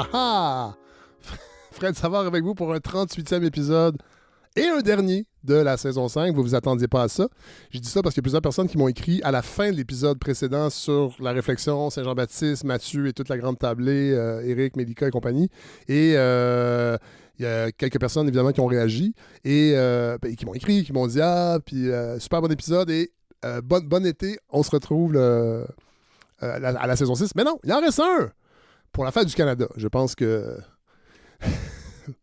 Ah ah! Fred Savard avec vous pour un 38e épisode et un dernier de la saison 5. Vous vous attendiez pas à ça. J'ai dit ça parce qu'il y a plusieurs personnes qui m'ont écrit à la fin de l'épisode précédent sur la réflexion, Saint-Jean-Baptiste, Mathieu et toute la grande tablée, Éric, Mélika et compagnie. Et il y a quelques personnes, évidemment, qui ont réagi et qui m'ont écrit, qui m'ont dit « Ah, puis super bon épisode et bon été, on se retrouve à la saison 6. » Mais non, il en reste un pour la fête du Canada. Je pense que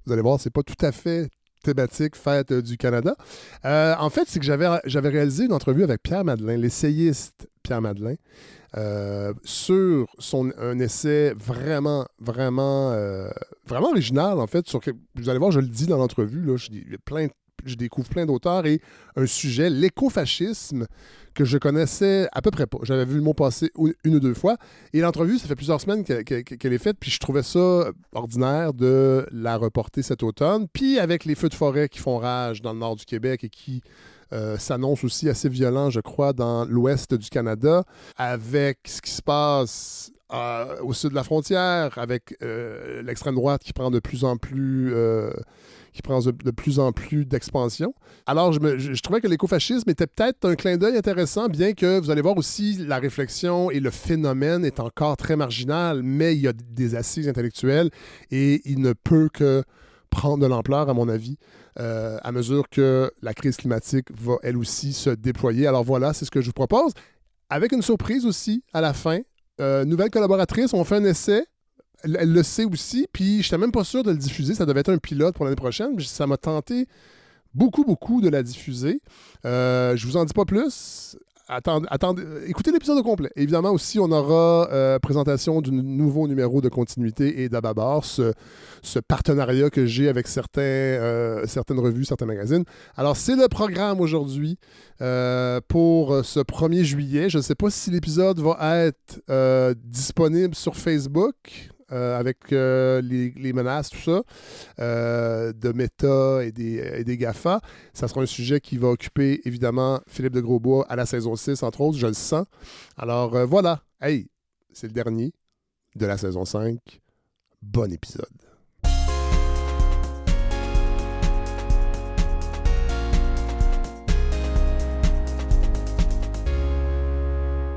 vous allez voir, c'est pas tout à fait thématique fête du Canada. En fait, c'est que j'avais réalisé une entrevue avec Pierre Madeleine, l'essayiste Pierre Madeleine, sur un essai vraiment original, en fait. Vous allez voir, je le dis dans l'entrevue, là, je découvre plein d'auteurs et un sujet, l'écofascisme, que je connaissais à peu près pas. J'avais vu le mot passer une ou deux fois. Et l'entrevue, ça fait plusieurs semaines qu'elle est faite, puis je trouvais ça ordinaire de la reporter cet automne. Puis avec les feux de forêt qui font rage dans le nord du Québec et qui s'annoncent aussi assez violents, je crois, dans l'ouest du Canada, avec ce qui se passe au sud de la frontière, avec l'extrême droite qui prend de plus en plus d'expansion. Alors, je trouvais que l'écofascisme était peut-être un clin d'œil intéressant, bien que vous allez voir aussi la réflexion et le phénomène est encore très marginal, mais il y a des assises intellectuelles et il ne peut que prendre de l'ampleur, à mon avis, à mesure que la crise climatique va, elle aussi, se déployer. Alors voilà, c'est ce que je vous propose. Avec une surprise aussi, à la fin, nouvelle collaboratrice, on fait un essai. Elle le sait aussi, puis je n'étais même pas sûr de le diffuser. Ça devait être un pilote pour l'année prochaine. Ça m'a tenté beaucoup de la diffuser. Je vous en dis pas plus. Attendez, écoutez l'épisode au complet. Évidemment aussi, on aura présentation du nouveau numéro de continuité et d'Ababar, ce partenariat que j'ai avec certaines revues, certains magazines. Alors, c'est le programme aujourd'hui pour ce 1er juillet. Je ne sais pas si l'épisode va être disponible sur Facebook. Avec les menaces, tout ça, de Meta et des GAFA. Ça sera un sujet qui va occuper, évidemment, Philippe de Grosbois à la saison 6, entre autres, je le sens. Alors, voilà. Hey, c'est le dernier de la saison 5. Bon épisode.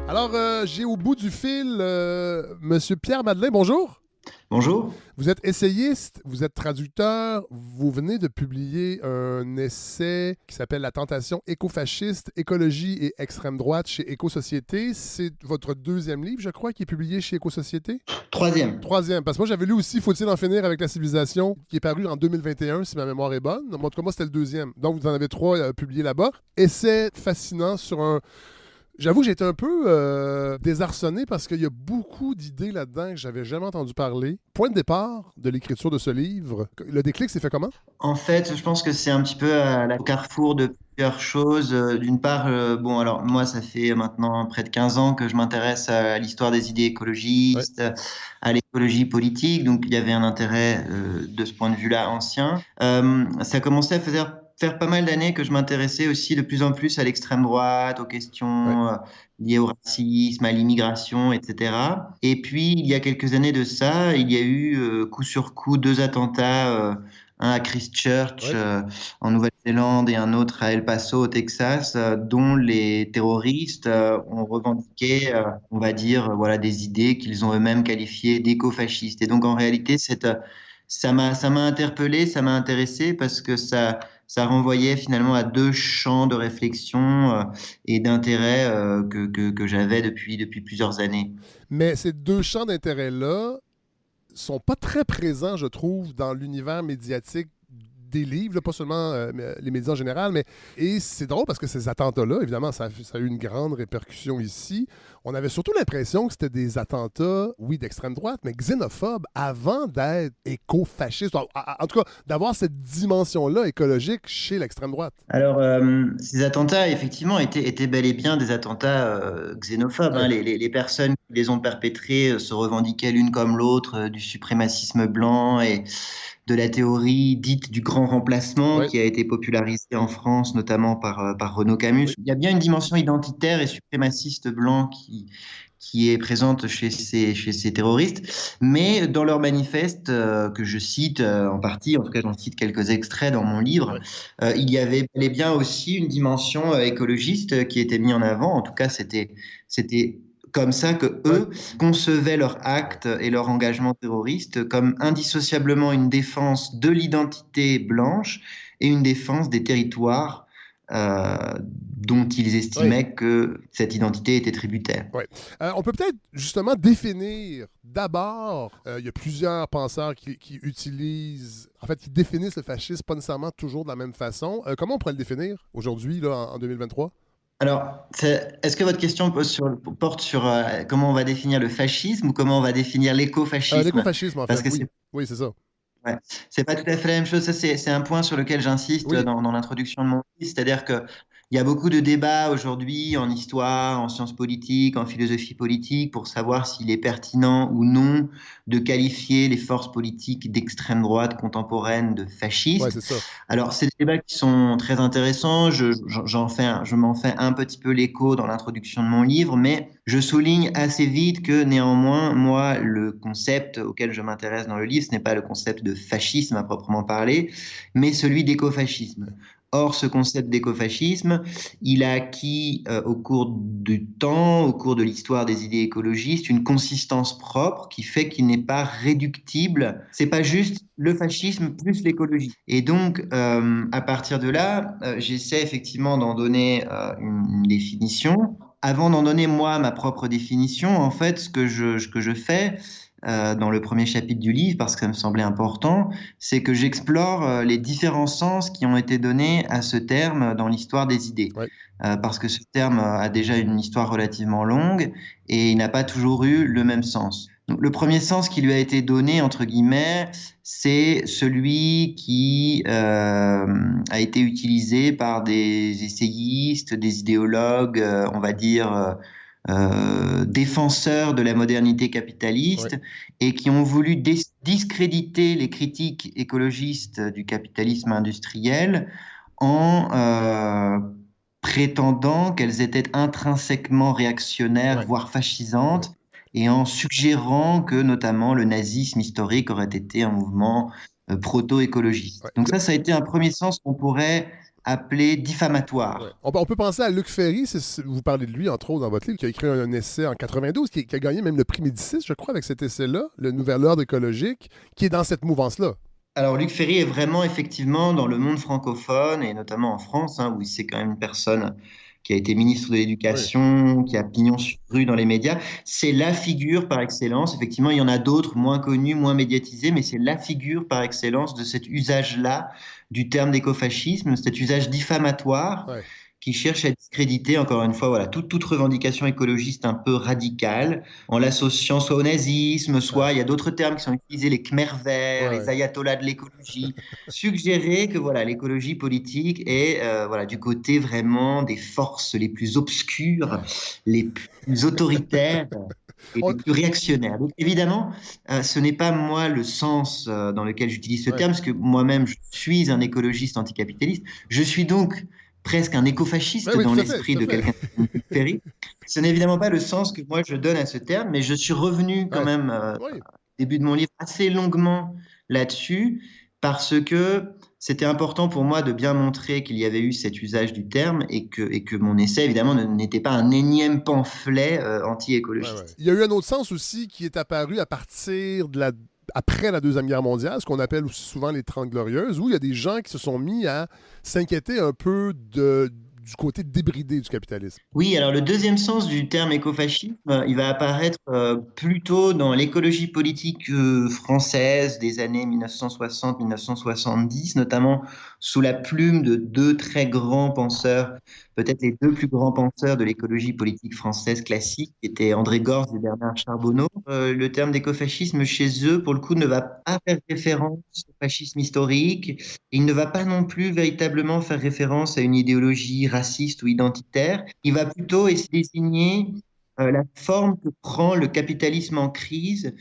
Alors, j'ai au bout du fil Monsieur Pierre Madeleine. Bonjour. Bonjour. Vous êtes essayiste, vous êtes traducteur, vous venez de publier un essai qui s'appelle La tentation écofasciste, écologie et extrême droite chez Éco-Société. C'est votre deuxième livre, je crois, qui est publié chez Éco-Société? Troisième. Troisième, parce que moi j'avais lu aussi Faut-il en finir avec la civilisation, qui est paru en 2021, si ma mémoire est bonne. En tout cas, moi, c'était le deuxième. Donc, vous en avez trois publiés là-bas. Essai fascinant sur un... J'avoue que j'ai été un peu désarçonné parce qu'il y a beaucoup d'idées là-dedans que j'avais jamais entendu parler. Point de départ de l'écriture de ce livre, le déclic s'est fait comment? En fait, je pense que c'est un petit peu au carrefour de plusieurs choses. D'une part, bon, alors moi, ça fait maintenant près de 15 ans que je m'intéresse à l'histoire des idées écologistes, à l'écologie politique, donc il y avait un intérêt de ce point de vue-là ancien. Ça commençait à faire pas mal d'années que je m'intéressais aussi de plus en plus à l'extrême droite, aux questions liées au racisme, à l'immigration, etc. Et puis, il y a quelques années de ça, il y a eu coup sur coup 2 attentats, un à Christchurch en Nouvelle-Zélande et un autre à El Paso au Texas, dont les terroristes ont revendiqué, on va dire, voilà, des idées qu'ils ont eux-mêmes qualifiées d'écofascistes. Et donc, en réalité, ça m'a interpellé, ça m'a intéressé parce que ça renvoyait finalement à 2 champs de réflexion et d'intérêt que j'avais depuis plusieurs années. Mais ces 2 champs d'intérêt-là sont pas très présents, je trouve, dans l'univers médiatique des livres, là, pas seulement les médias en général, mais et c'est drôle parce que ces attentats-là, évidemment, ça a eu une grande répercussion ici. On avait surtout l'impression que c'était des attentats, oui, d'extrême droite, mais xénophobes avant d'être éco-fascistes. En tout cas, d'avoir cette dimension-là écologique chez l'extrême droite. Alors, ces attentats, effectivement, étaient bel et bien des attentats xénophobes. Hein. Les personnes qui les ont perpétrés se revendiquaient l'une comme l'autre du suprémacisme blanc et de la théorie dite du grand remplacement qui a été popularisée en France, notamment par Renaud Camus. Il y a bien une dimension identitaire et suprémaciste blanc qui est présente chez ces terroristes, mais dans leur manifeste, que je cite en partie, en tout cas j'en cite quelques extraits dans mon livre, Ouais. il y avait bel et bien aussi une dimension écologiste qui était mise en avant. En tout cas, c'était comme ça que Ouais. eux concevaient leur acte et leur engagement terroriste comme indissociablement une défense de l'identité blanche et une défense des territoires dont ils Ouais. estimaient que cette identité était tributaire. Ouais. On peut peut-être justement définir d'abord, il y a plusieurs penseurs qui utilisent, en fait, qui définissent le fascisme pas nécessairement toujours de la même façon. Comment on pourrait le définir aujourd'hui, là, en 2023? Alors, est-ce que votre question porte sur comment on va définir le fascisme ou comment on va définir l'écofascisme? L'écofascisme, en Parce fait, que oui. Oui, c'est ça. ouais, c'est pas tout à fait la même chose. Ça, c'est un point sur lequel j'insiste Oui, dans l'introduction de mon livre. C'est-à-dire que il y a beaucoup de débats aujourd'hui en histoire, en sciences politiques, en philosophie politique pour savoir s'il est pertinent ou non de qualifier les forces politiques d'extrême droite contemporaine de ouais, fascistes. c'est ça. Alors, c'est des débats qui sont très intéressants. Je m'en fais un petit peu l'écho dans l'introduction de mon livre, mais je souligne assez vite que néanmoins, moi, le concept auquel je m'intéresse dans le livre, ce n'est pas le concept de fascisme à proprement parler, mais celui d'écofascisme. Or, ce concept d'écofascisme, il a acquis au cours du temps, au cours de l'histoire des idées écologistes, une consistance propre qui fait qu'il n'est pas réductible. C'est pas juste le fascisme plus l'écologie. Et donc, à partir de là, j'essaie effectivement d'en donner une définition. Avant d'en donner moi ma propre définition, en fait, ce que je fais dans le premier chapitre du livre, parce que ça me semblait important, c'est que j'explore les différents sens qui ont été donnés à ce terme dans l'histoire des idées. Ouais. Parce que ce terme a déjà une histoire relativement longue et il n'a pas toujours eu le même sens. Donc, le premier sens qui lui a été donné, entre guillemets, c'est celui qui a été utilisé par des essayistes, des idéologues, on va dire, défenseurs de la modernité Ouais. capitaliste et qui ont voulu discréditer les critiques écologistes du capitalisme industriel en prétendant qu'elles étaient intrinsèquement réactionnaires, Ouais. voire Ouais. fascisantes, et en suggérant que notamment le nazisme historique aurait été un mouvement proto-écologiste. Ouais. Donc ça a été un premier sens qu'on pourrait appeler Ouais. diffamatoire. On peut penser à Luc Ferry, vous parlez de lui, entre autres, dans votre livre, qui a écrit un essai en 92, qui a gagné même le prix Médicis, je crois, avec cet essai-là, Le Nouvel Ordre écologique, qui est dans cette mouvance-là. Alors, Luc Ferry est vraiment effectivement dans le monde francophone et notamment en France, hein, où c'est quand même une personne qui a été ministre de Oui. l'Éducation, qui a pignon sur rue dans les médias. C'est la figure par excellence. Effectivement, il y en a d'autres moins connus, moins médiatisés, mais c'est la figure par excellence de cet usage-là du terme d'écofascisme, cet usage diffamatoire Ouais. qui cherche à discréditer, encore une fois, voilà, toute revendication écologiste un peu radicale, en l'associant soit au nazisme, Ouais. soit il y a d'autres termes qui sont utilisés, les Khmers verts, Ouais. les Ouais. ayatollahs de l'écologie, suggérer que voilà, l'écologie politique est voilà, du côté vraiment des forces les plus obscures, les plus autoritaires et les On- plus réactionnaires. Donc évidemment, ce n'est pas moi le sens dans lequel j'utilise ce ouais. terme, parce que moi-même, je suis un écologiste anticapitaliste. Je suis donc presque un Ouais, écofasciste oui, dans tout à fait, l'esprit tout à de fait. quelqu'un comme Luc Ferry. Ce n'est évidemment pas le sens que moi je donne à ce terme, mais je suis revenu quand Ouais. même Oui. au début de mon livre assez longuement là-dessus, parce que c'était important pour moi de bien montrer qu'il y avait eu cet usage du terme et que mon essai, évidemment, n'était pas un énième pamphlet Ouais, ouais. anti-écologiste. Il y a eu un autre sens aussi qui est apparu à partir de après la Deuxième Guerre mondiale, ce qu'on appelle aussi souvent les Trente Glorieuses, où il y a des gens qui se sont mis à s'inquiéter un peu du côté débridé du capitalisme. Oui, alors le deuxième sens du terme écofascisme, il va apparaître plutôt dans l'écologie politique française des années 1960-1970, notamment sous la plume de deux très grands penseurs, peut-être les deux plus grands penseurs de l'écologie politique française classique, qui étaient André Gorz et Bernard Charbonneau. Le terme d'écofascisme chez eux, pour le coup, ne va pas faire référence au fascisme historique. Il ne va pas non plus véritablement faire référence à une idéologie raciste ou identitaire. Il va plutôt essayer de désigner la forme que prend le capitalisme en crise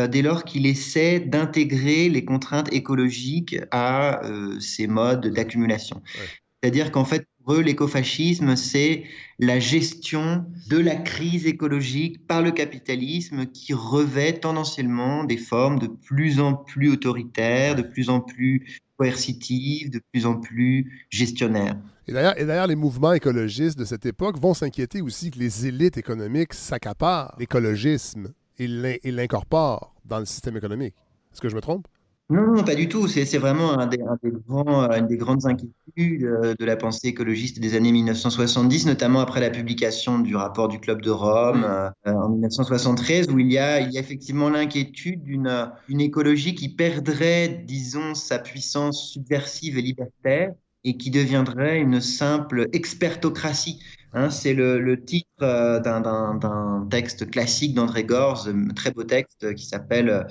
dès lors qu'il essaie d'intégrer les contraintes écologiques à ces modes d'accumulation. Ouais. C'est-à-dire qu'en fait, Pour eux, l'écofascisme, c'est la gestion de la crise écologique par le capitalisme qui revêt tendanciellement des formes de plus en plus autoritaires, de plus en plus coercitives, de plus en plus gestionnaires. Et d'ailleurs, les mouvements écologistes de cette époque vont s'inquiéter aussi que les élites économiques s'accaparent l'écologisme et l'incorporent dans le système économique. Est-ce que je me trompe? Non, non, pas du tout. C'est vraiment une des grandes inquiétudes de la pensée écologiste des années 1970, notamment après la publication du rapport du Club de Rome Hmm. en 1973, où il y a effectivement l'inquiétude d'une écologie qui perdrait, disons, sa puissance subversive et libertaire et qui deviendrait une simple expertocratie. Hein, c'est le titre d'un texte classique d'André Gorz, très beau texte qui s'appelle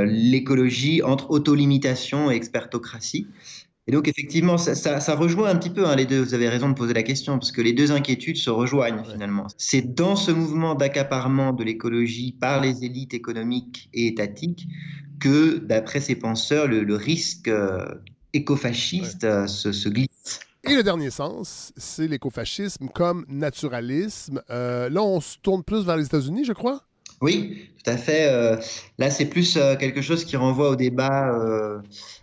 l'écologie entre autolimitation et expertocratie. Et donc, effectivement, ça rejoint un petit peu les deux. Vous avez raison de poser la question, parce que les deux inquiétudes se rejoignent Ouais. finalement. C'est dans ce mouvement d'accaparement de l'écologie par les élites économiques et étatiques que, d'après ces penseurs, le risque Ouais. écofasciste se glisse. Et le dernier sens, c'est l'écofascisme comme naturalisme. Là, on se tourne plus vers les États-Unis, je crois. Oui, tout à fait. Là, c'est plus quelque chose qui renvoie au débat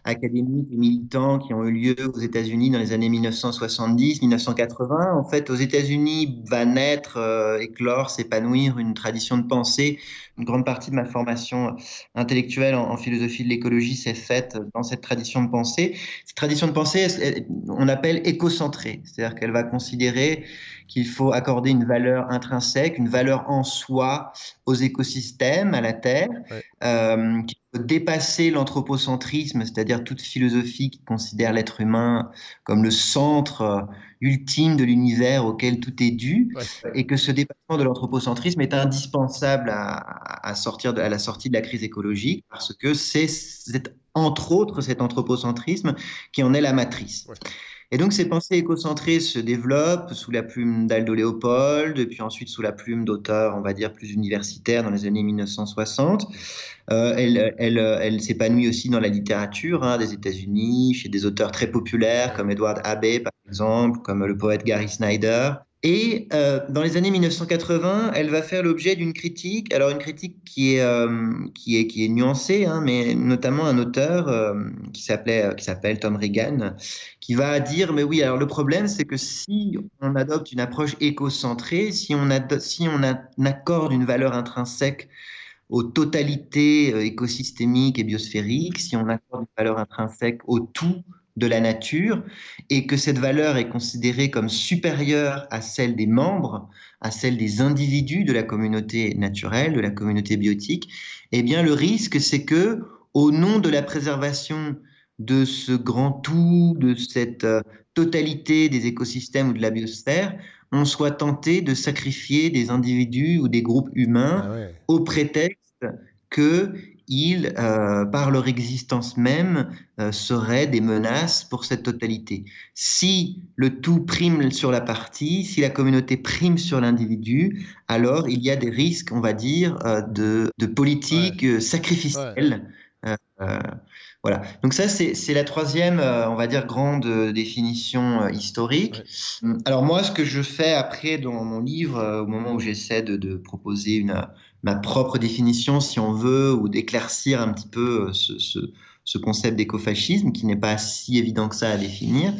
académique et militant qui ont eu lieu aux États-Unis dans les années 1970-1980. En fait, aux États-Unis va naître, éclore, s'épanouir une tradition de pensée. Une grande partie de ma formation intellectuelle en philosophie de l'écologie s'est faite dans cette tradition de pensée. Cette tradition de pensée, on appelle écocentrée, c'est-à-dire qu'elle va considérer qu'il faut accorder une valeur intrinsèque, une valeur en soi aux écosystèmes, à la Terre, Ouais. qu'il faut dépasser l'anthropocentrisme, c'est-à-dire toute philosophie qui considère l'être humain comme le centre ultime de l'univers auquel tout est dû, Ouais. et que ce dépassement de l'anthropocentrisme est indispensable à la sortie de la crise écologique, parce que c'est entre autres cet anthropocentrisme qui en est la matrice. Ouais. Et donc, ces pensées écocentrées se développent sous la plume d'Aldo Léopold, puis ensuite sous la plume d'auteurs, on va dire, plus universitaires dans les années 1960. Elle s'épanouit aussi dans la littérature des États-Unis, chez des auteurs très populaires Ouais. comme Edward Abbey, par exemple, comme le poète Gary Snyder. Et dans les années 1980, elle va faire l'objet d'une critique, alors une critique qui est nuancée, mais notamment un auteur qui s'appelle Tom Regan, qui va dire, mais oui, alors le problème, c'est que si on adopte une approche écocentrée, si on accorde une valeur intrinsèque aux totalités écosystémiques et biosphériques, si on accorde une valeur intrinsèque au tout de la nature, et que cette valeur est considérée comme supérieure à celle des membres, à celle des individus de la communauté naturelle, de la communauté biotique, eh bien le risque, c'est que, au nom de la préservation de ce grand tout, de cette totalité des écosystèmes ou de la biosphère, on soit tenté de sacrifier des individus ou des groupes humains Ah ouais. au prétexte qu'ils, par leur existence même, seraient des menaces pour cette totalité. Si le tout prime sur la partie, si la communauté prime sur l'individu, alors il y a des risques, on va dire, de Ouais. politique Ouais. sacrificielle. Euh, euh, voilà. Donc ça, c'est la troisième, on va dire, grande définition historique. Ouais. Alors moi, ce que je fais après dans mon livre, au moment où j'essaie de proposer ma propre définition, si on veut, ou d'éclaircir un petit peu ce concept d'écofascisme, qui n'est pas si évident que ça à définir.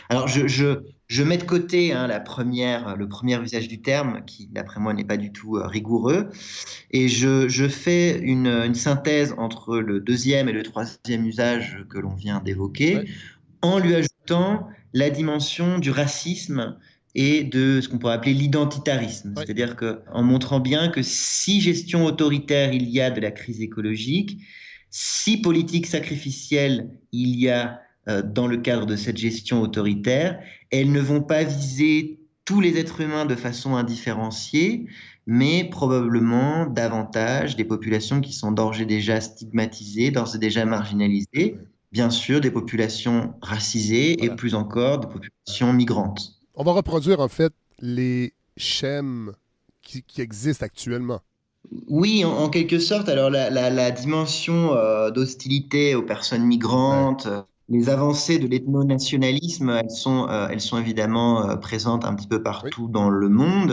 Alors je mets de côté le premier usage du terme, qui d'après moi n'est pas du tout rigoureux, et je fais une synthèse entre le deuxième et le troisième usage que l'on vient Ouais. d'évoquer, en lui ajoutant la dimension du racisme et de ce qu'on pourrait appeler l'identitarisme. Ouais. C'est-à-dire qu'en montrant bien que si gestion autoritaire il y a de la crise écologique, si politique sacrificielle il y a dans le cadre de cette gestion autoritaire, elles ne vont pas viser tous les êtres humains de façon indifférenciée, mais probablement davantage des populations qui sont d'ores et déjà stigmatisées, d'ores et déjà marginalisées, Ouais. bien sûr des populations racisées et Voilà. plus encore des populations migrantes. On va reproduire, en fait, les schèmes qui existent actuellement. Oui, en quelque sorte, alors la dimension d'hostilité aux personnes Ouais. migrantes, les avancées de l'ethno-nationalisme, elles sont évidemment présentes un petit peu Oui, partout dans le monde.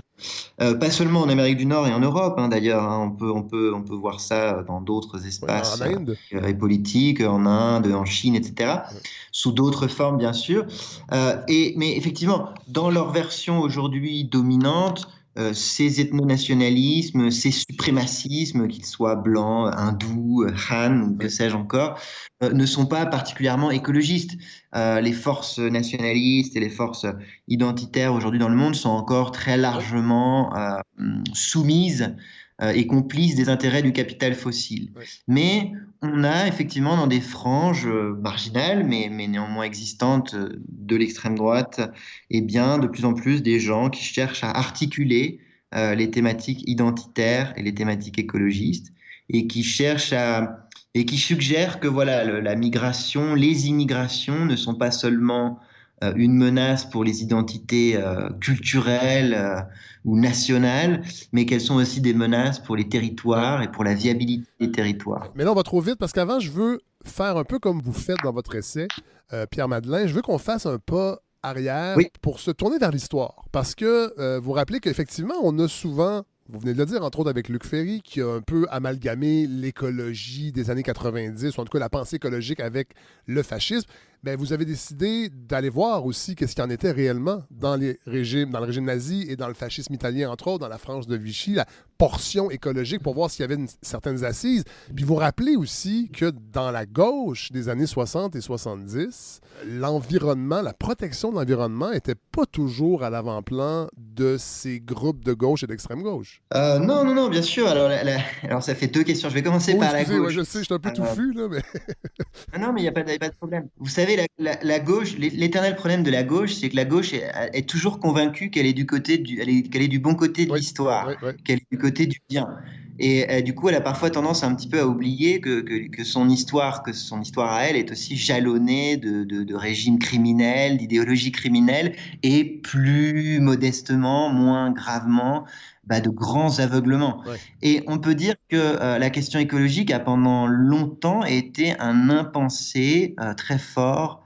Pas seulement en Amérique du Nord et en Europe, hein, d'ailleurs, hein, on peut voir ça dans d'autres oui, en espaces Inde. et politiques, en Inde, en Chine, etc., Oui, sous d'autres formes, bien sûr. Mais effectivement, dans leur version aujourd'hui dominante, ces ethno-nationalismes, ces suprémacismes, qu'ils soient blancs, hindous, Han ou que oui, sais-je encore, ne sont pas particulièrement écologistes. Les forces nationalistes et les forces identitaires aujourd'hui dans le monde sont encore très oui, largement soumises et complices des intérêts du capital fossile. oui. Mais on a effectivement dans des franges marginales, mais néanmoins existantes de l'extrême droite, eh bien, de plus en plus des gens qui cherchent à articuler les thématiques identitaires et les thématiques écologistes et qui cherchent à et qui suggèrent que voilà, la migration, les immigrations ne sont pas seulement une menace pour les identités culturelles ou nationales, mais qu'elles sont aussi des menaces pour les Ouais. territoires et pour la viabilité des territoires. Mais là, on va trop vite parce qu'avant, je veux faire un peu comme vous faites dans votre essai, Pierre Madeleine. Je veux qu'on fasse un pas arrière Oui, pour se tourner vers l'histoire. Parce que vous vous rappelez qu'effectivement, on a souvent, vous venez de le dire, entre autres avec Luc Ferry, qui a un peu amalgamé l'écologie des années 90, ou en tout cas la pensée écologique avec le fascisme. Ben, vous avez décidé d'aller voir aussi qu'est-ce qu'il y en était réellement dans les régimes, dans le régime nazi et dans le fascisme italien, entre autres, dans la France de Vichy, la portion écologique pour voir s'il y avait certaines assises. Puis vous rappelez aussi que dans la gauche des années 60 et 70, l'environnement, la protection de l'environnement n'était pas toujours à l'avant-plan de ces groupes de gauche et d'extrême gauche. non, non, non, bien sûr. Alors, alors, ça fait deux questions. Je vais commencer Oh, par la excusez, ouais, gauche. je sais, je suis un peu Euh, touffu, là, mais. non, mais il y a pas de problème. Vous savez, la gauche, l'éternel problème de la gauche, c'est que la gauche est toujours convaincue qu'elle est du côté qu'elle est du bon côté de Oui, oui, l'histoire, oui. qu'elle est du côté du bien. Et du coup, elle a parfois tendance un petit peu à oublier que que son histoire à elle est aussi jalonnée de régimes criminels, d'idéologies criminelles, et plus modestement, moins gravement, bah, de grands aveuglements. Oui. Et on peut dire que la question écologique a pendant longtemps été un impensé très fort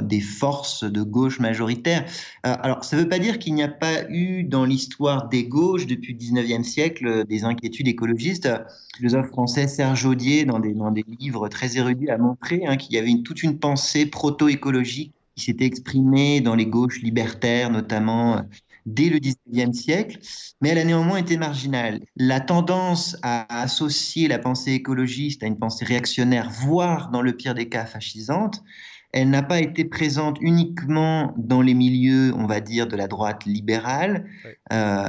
des forces de gauche majoritaires. Alors, ça ne veut pas dire qu'il n'y a pas eu dans l'histoire des gauches depuis le 19e siècle des inquiétudes écologistes. Le philosophe français Serge Audier, dans des livres très érudits, a montré hein, qu'il y avait toute une pensée proto-écologique qui s'était exprimée dans les gauches libertaires, notamment dès le 19e siècle, mais elle a néanmoins été marginale. La tendance à associer la pensée écologiste à une pensée réactionnaire, voire dans le pire des cas fascisante, elle n'a pas été présente uniquement dans les milieux, on va dire, de la droite libérale, Oui.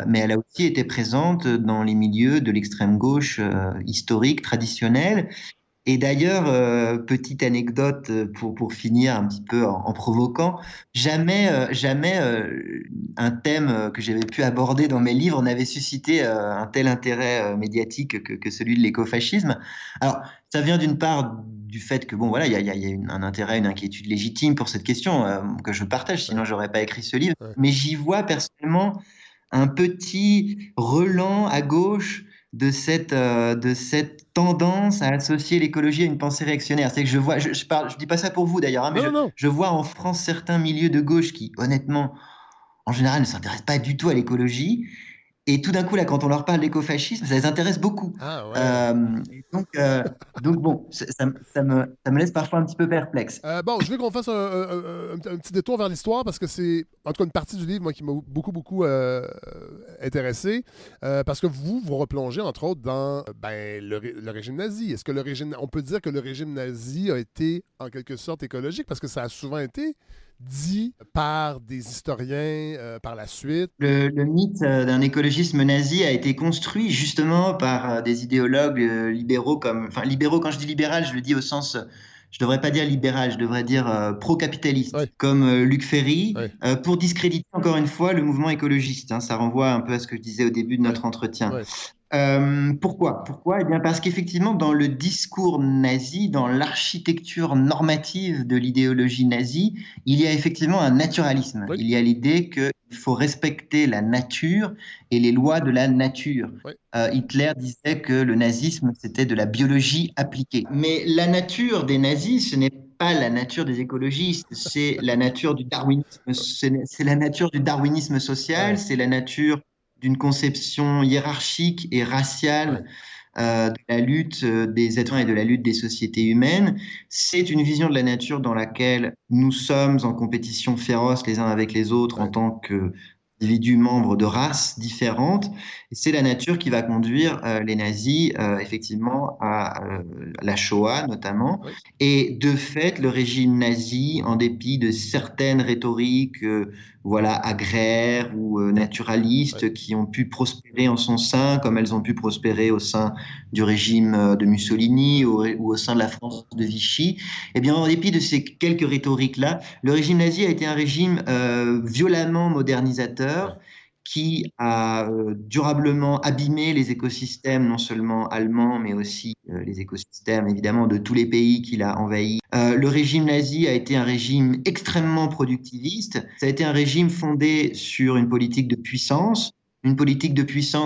mais elle a aussi été présente dans les milieux de l'extrême gauche historique, traditionnelle. Et d'ailleurs, petite anecdote pour finir un petit peu en provoquant, jamais un thème que j'avais pu aborder dans mes livres n'avait suscité un tel intérêt médiatique que celui de l'écofascisme. Alors, ça vient d'une part du fait que, bon, voilà, il y a un intérêt, une inquiétude légitime pour cette question que je partage, Oui, sinon j'aurais pas écrit ce livre, oui. mais j'y vois personnellement un petit relan à gauche de cette tendance à associer l'écologie à une pensée réactionnaire. C'est que je vois, je dis pas ça pour vous d'ailleurs, hein, mais Non, non, non. je vois en France certains milieux de gauche qui, honnêtement, en général, ne s'intéressent pas du tout à l'écologie. Et tout d'un coup, là, quand on leur parle d'écofascisme, ça les intéresse beaucoup. Ah, ouais. Et donc, bon, ça me laisse parfois un petit peu perplexe. Bon, je veux qu'on fasse un petit détour vers l'histoire parce que c'est, en tout cas, une partie du livre moi, qui m'a beaucoup, beaucoup intéressé. Parce que vous replongez, entre autres, dans ben, le régime nazi. Est-ce que le régime, on peut dire que le régime nazi a été, en quelque sorte, écologique parce que ça a souvent été dit par des historiens par la suite. Le mythe d'un écologisme nazi a été construit justement par des idéologues libéraux comme, enfin libéraux quand je dis libéral, je le dis au sens, je devrais pas dire libéral, je devrais dire Oui, pro-capitaliste, comme Luc Ferry, oui, pour discréditer encore une fois le mouvement écologiste. Hein. Ça renvoie un peu à ce que je disais au début de oui, notre entretien. oui, Pourquoi? Pourquoi? Eh bien parce qu'effectivement, dans le discours nazi, dans l'architecture normative de l'idéologie nazie, il y a effectivement un naturalisme. oui, Il y a l'idée qu'il faut respecter la nature et les lois de la nature. oui, Hitler disait que le nazisme, c'était de la biologie appliquée. Mais la nature des nazis, ce n'est pas la nature des écologistes, c'est la nature du darwinisme, c'est la nature du darwinisme social, Ouais, c'est la nature d'une conception hiérarchique et ouais, raciale de la lutte des êtres humains et de la lutte des sociétés humaines. C'est une vision de la nature dans laquelle nous sommes en compétition féroce les uns avec les autres en ouais, tant que individus membres de races différentes. Et c'est la nature qui va conduire les nazis effectivement à la Shoah notamment. ouais, Et de fait, le régime nazi, en dépit de certaines rhétoriques voilà, agraires ou ouais. naturalistes qui ont pu prospérer en son sein, comme elles ont pu prospérer au sein du régime de Mussolini ou au sein de la France de Vichy, eh bien, en dépit de ces quelques rhétoriques-là, le régime nazi a été un régime violemment modernisateur Ouais. qui a durablement abîmé les écosystèmes, non seulement allemands, mais aussi les écosystèmes, évidemment, de tous les pays qu'il a envahis. Le régime nazi a été un régime extrêmement productiviste. Ça a été un régime fondé sur une politique de puissance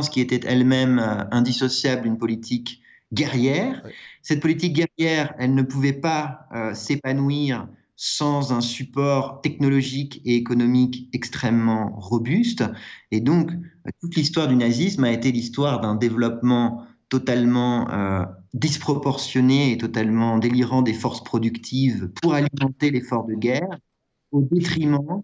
qui était elle-même indissociable d'une politique guerrière. Ouais. Cette politique guerrière, elle ne pouvait pas s'épanouir sans un support technologique et économique extrêmement robuste. Et donc, toute l'histoire du nazisme a été l'histoire d'un développement totalement disproportionné et totalement délirant des forces productives pour alimenter l'effort de guerre, au détriment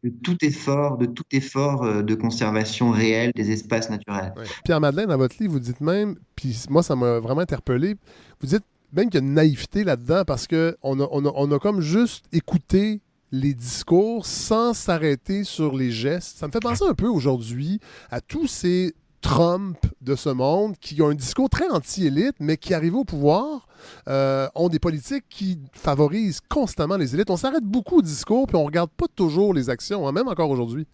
de tout effort de conservation réelle des espaces naturels. Ouais. Pierre-Madeleine, dans votre livre, vous dites même, puis moi, ça m'a vraiment interpellé, vous dites même qu'il y a une naïveté là-dedans parce qu'on a comme juste écouté les discours sans s'arrêter sur les gestes. Ça me fait penser un peu aujourd'hui à tous ces Trump de ce monde qui ont un discours très anti-élite, mais qui arrivent au pouvoir, ont des politiques qui favorisent constamment les élites. On s'arrête beaucoup au discours, puis on regarde pas toujours les actions, hein, même encore aujourd'hui.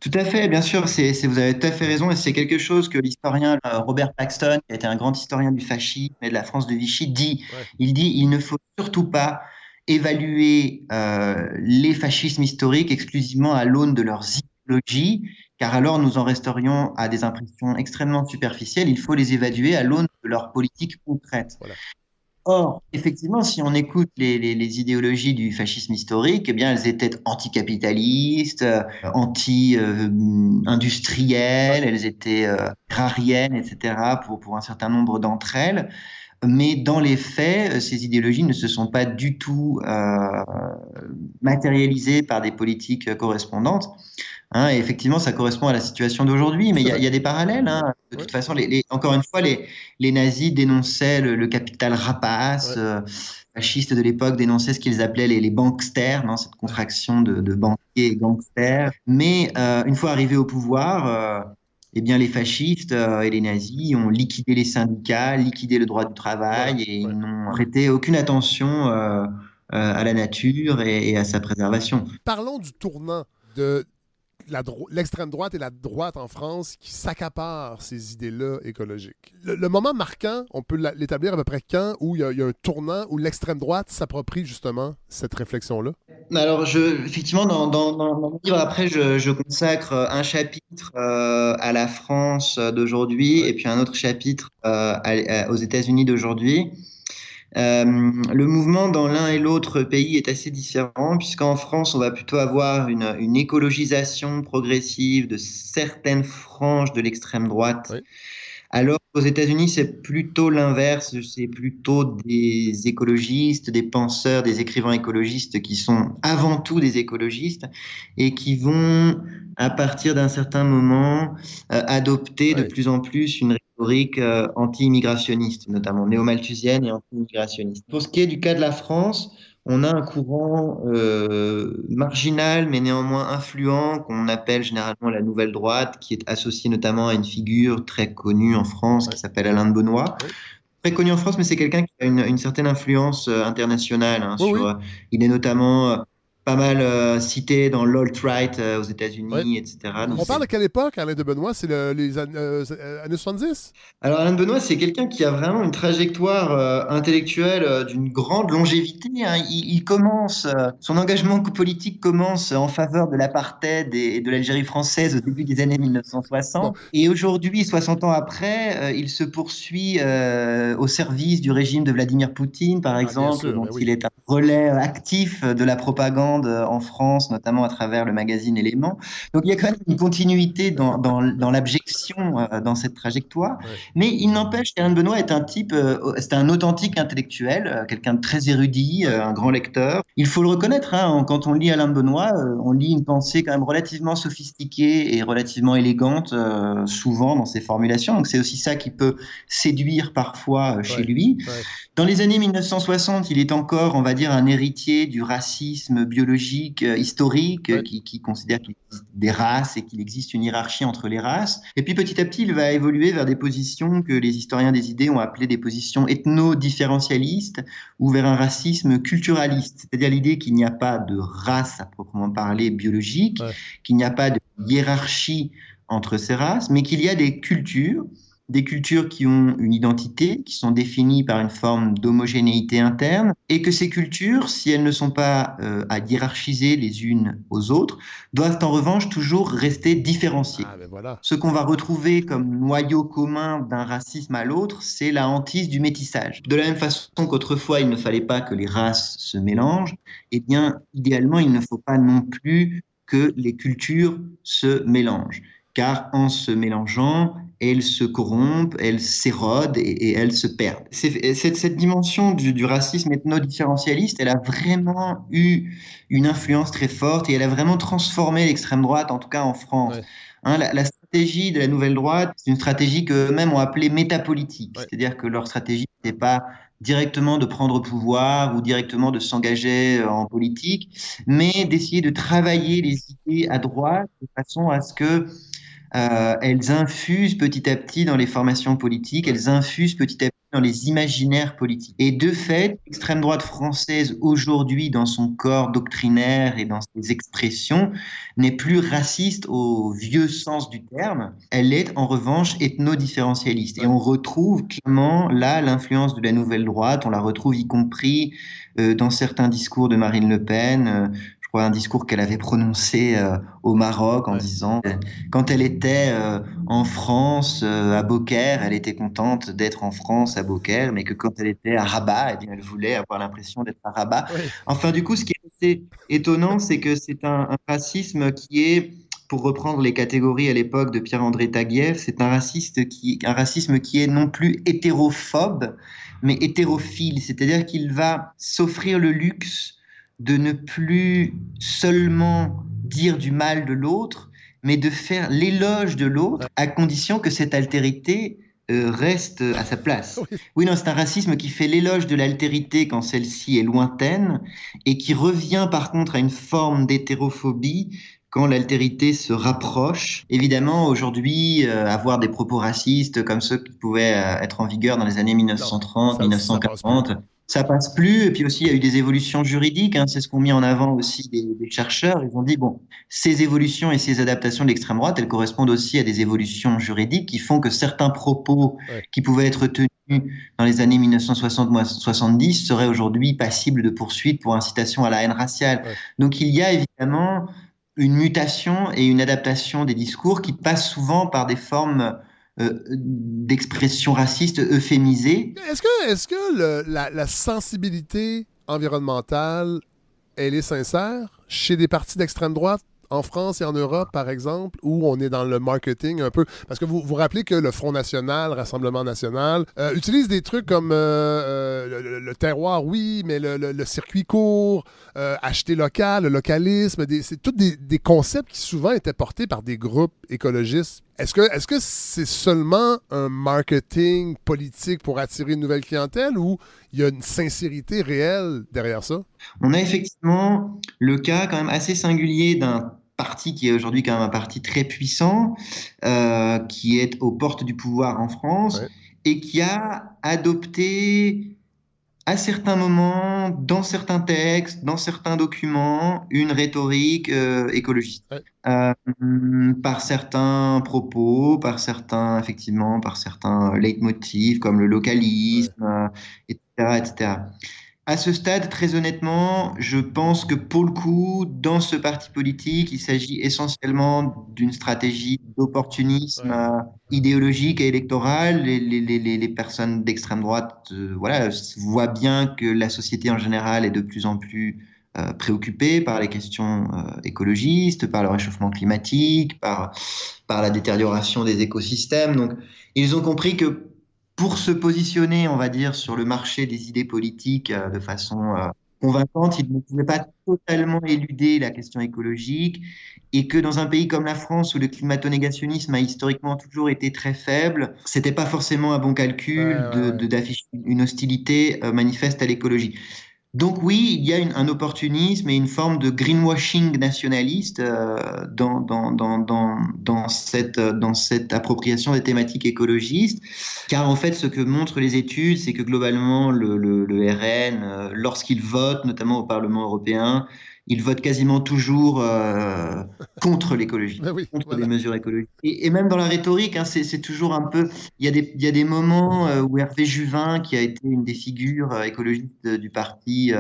Tout à fait, bien sûr, vous avez tout à fait raison, et c'est quelque chose que l'historien Robert Paxton, qui a été un grand historien du fascisme et de la France de Vichy, dit. Ouais, Il dit il ne faut surtout pas évaluer les fascismes historiques exclusivement à l'aune de leurs idéologies, car alors nous en resterions à des impressions extrêmement superficielles. Il faut les évaluer à l'aune de leurs politiques concrètes. voilà. Or, effectivement, si on écoute les idéologies du fascisme historique, eh bien, elles étaient anticapitalistes, Ouais. anti-industrielles, elles étaient agrariennes, etc., pour un certain nombre d'entre elles. Mais dans les faits, ces idéologies ne se sont pas du tout matérialisées par des politiques correspondantes. Hein, et effectivement, ça correspond à la situation d'aujourd'hui, mais Tout à il fait. y a des parallèles. Hein. De Ouais, toute façon, encore une fois, les nazis dénonçaient le capital rapace. ouais. Fascistes de l'époque dénonçaient ce qu'ils appelaient les banksters, non, cette contraction de banquiers et gangsters. Mais une fois arrivés au pouvoir, eh bien, les fascistes et les nazis ont liquidé les syndicats, liquidé le droit du Voilà. travail et ils Ouais. n'ont prêté aucune attention à la nature et à sa préservation. Parlons du tournant de l'extrême droite et la droite en France qui s'accaparent ces idées-là écologiques. Le moment marquant, on peut l'établir à peu près quand, où il y a un tournant où l'extrême droite s'approprie justement cette réflexion-là. Alors, effectivement, dans mon livre, après, je consacre un chapitre à la France d'aujourd'hui Ouais, et puis un autre chapitre aux États-Unis d'aujourd'hui. Le mouvement dans l'un et l'autre pays est assez différent, puisqu'en France, on va plutôt avoir une écologisation progressive de certaines franges de l'extrême droite, ouais, alors qu'aux États-Unis, c'est plutôt l'inverse, c'est plutôt des écologistes, des penseurs, des écrivains écologistes qui sont avant tout des écologistes et qui vont, à partir d'un certain moment, adopter de ouais. plus en plus une rhétorique anti-immigrationniste, notamment néo-malthusienne et anti-immigrationniste. Pour ce qui est du cas de la France, on a un courant marginal mais néanmoins influent qu'on appelle généralement la nouvelle droite, qui est associé notamment à une figure très connue en France qui Ouais, s'appelle Alain de Benoît. ouais. Très connu en France, mais c'est quelqu'un qui a une certaine influence internationale. Hein, Oui, oui. il est notamment pas mal cité dans l'alt-right aux Ouais. États-Unis, etc. Donc, On parle de quelle époque, Alain de Benoît? C'est les années 70? alors Alain de Benoît, c'est quelqu'un qui a vraiment une trajectoire intellectuelle d'une grande longévité, hein. Il commence, son engagement politique commence en faveur de l'apartheid et de l'Algérie française au début des années Bon, 1960. Et aujourd'hui, 60 ans après, il se poursuit au service du régime de Vladimir Poutine, par bien exemple, sûr, dont ben il oui. est un relais actif de la propagande en France, notamment à travers le magazine Éléments. Donc il y a quand même une continuité dans l'abjection dans cette trajectoire. Ouais. Mais il n'empêche qu'Alain de Benoît est un type, c'était un authentique intellectuel, quelqu'un de très érudit, Ouais. un grand lecteur. Il faut le reconnaître, hein, quand on lit Alain de Benoît, on lit une pensée quand même relativement sophistiquée et relativement élégante, souvent dans ses formulations. Donc c'est aussi ça qui peut séduire parfois chez Ouais. lui. Ouais. Dans les années 1960, il est encore, on va dire, un héritier du racisme biologique historique Ouais. qui considère qu'il existe des races et qu'il existe une hiérarchie entre les races. Et puis petit à petit, il va évoluer vers des positions que les historiens des idées ont appelées des positions ethno-différentialistes ou vers un racisme culturaliste, c'est-à-dire l'idée qu'il n'y a pas de race à proprement parler biologique, Ouais. qu'il n'y a pas de hiérarchie entre ces races, mais qu'il y a des cultures qui ont une identité, qui sont définies par une forme d'homogénéité interne, et que ces cultures, si elles ne sont pas à hiérarchiser les unes aux autres, doivent en revanche toujours rester différenciées. Ah, ben voilà. Ce qu'on va retrouver comme noyau commun d'un racisme à l'autre, c'est la hantise du métissage. De la même façon qu'autrefois, il ne fallait pas que les races se mélangent, eh bien, idéalement, il ne faut pas non plus que les cultures se mélangent. Car en se mélangeant, elles se corrompent, elles s'érodent et elles se perdent. Cette dimension du racisme ethno-différentialiste, elle a vraiment eu une influence très forte et elle a vraiment transformé l'extrême droite, en tout cas en France. Ouais. Hein, la stratégie de la nouvelle droite, c'est une stratégie qu'eux-mêmes ont appelée métapolitique, Ouais. c'est-à-dire que leur stratégie n'était pas directement de prendre pouvoir ou directement de s'engager en politique, mais d'essayer de travailler les idées à droite de façon à ce que elles infusent petit à petit dans les formations politiques, Ouais. elles infusent petit à petit dans les imaginaires politiques. Et de fait, l'extrême droite française aujourd'hui, dans son corps doctrinaire et dans ses expressions, n'est plus raciste au vieux sens du terme, elle est en revanche ethno-différentialiste. Et Ouais. on retrouve clairement là l'influence de la nouvelle droite, on la retrouve y compris dans certains discours de Marine Le Pen, je crois un discours qu'elle avait prononcé au Maroc en Ouais. disant quand elle était en France, à Beaucaire, elle était contente d'être en France, à Beaucaire, mais que quand elle était à Rabat, eh bien, elle voulait avoir l'impression d'être à Rabat. Ouais. Enfin, du coup, ce qui est assez étonnant, c'est que c'est un racisme qui est, pour reprendre les catégories à l'époque de Pierre-André Taguieff, c'est un racisme qui est non plus hétérophobe, mais hétérophile, c'est-à-dire qu'il va s'offrir le luxe de ne plus seulement dire du mal de l'autre, mais de faire l'éloge de l'autre Ouais. à condition que cette altérité reste à sa place. Oui. Oui, non, c'est un racisme qui fait l'éloge de l'altérité quand celle-ci est lointaine et qui revient par contre à une forme d'hétérophobie quand l'altérité se rapproche. Évidemment, aujourd'hui, avoir des propos racistes comme ceux qui pouvaient être en vigueur dans les années Non, 1930, ça passe plus. 1940, ça passe plus. Et puis aussi, il y a eu des évolutions juridiques, hein, c'est ce qu'ont mis en avant aussi des chercheurs. Ils ont dit, bon, ces évolutions et ces adaptations de l'extrême droite, elles correspondent aussi à des évolutions juridiques qui font que certains propos Ouais. qui pouvaient être tenus dans les années 1960-70 seraient aujourd'hui passibles de poursuites pour incitation à la haine raciale. Ouais. Donc il y a évidemment une mutation et une adaptation des discours qui passent souvent par des formes d'expression raciste euphémisées. Est-ce que la sensibilité environnementale, elle est sincère chez des partis d'extrême droite en France et en Europe, par exemple, où on est dans le marketing un peu? Parce que vous vous rappelez que le Front National, Rassemblement National, utilise des trucs comme le terroir, oui, mais le circuit court, acheter local, le localisme, c'est tous des concepts qui souvent étaient portés par des groupes écologistes. Est-ce que c'est seulement un marketing politique pour attirer une nouvelle clientèle ou il y a une sincérité réelle derrière ça? On a effectivement le cas quand même assez singulier d'un parti qui est aujourd'hui quand même un parti très puissant, qui est aux portes du pouvoir en France Ouais. et qui a adopté à certains moments, dans certains textes, dans certains documents, une rhétorique écologiste. Ouais, Euh, Par certains propos, effectivement, par certains leitmotifs comme le ouais, localisme, etc., etc. À ce stade, très honnêtement, je pense que pour le coup, dans ce parti politique, il s'agit essentiellement d'une stratégie d'opportunisme ouais. idéologique et électoral. Les personnes d'extrême droite, voilà, voient bien que la société en général est de plus en plus préoccupée par les questions écologistes, par le réchauffement climatique, par la détérioration des écosystèmes. Donc, ils ont compris que pour se positionner, on va dire, sur le marché des idées politiques de façon convaincante, ils ne pouvaient pas totalement éluder la question écologique et que dans un pays comme la France où le climato-négationnisme a historiquement toujours été très faible, c'était pas forcément un bon Ouais, calcul ouais, ouais. d'afficher une hostilité manifeste à l'écologie. Donc oui, il y a un opportunisme et une forme de greenwashing nationaliste dans cette appropriation des thématiques écologistes. Car en fait, ce que montrent les études, c'est que globalement, le RN, lorsqu'il vote, notamment au Parlement européen, il vote quasiment toujours contre l'écologie, Ben oui, contre des voilà. mesures écologiques. Et même dans la rhétorique, hein, c'est toujours un peu il y a des moments où Hervé Juvin, qui a été une des figures écologistes du parti,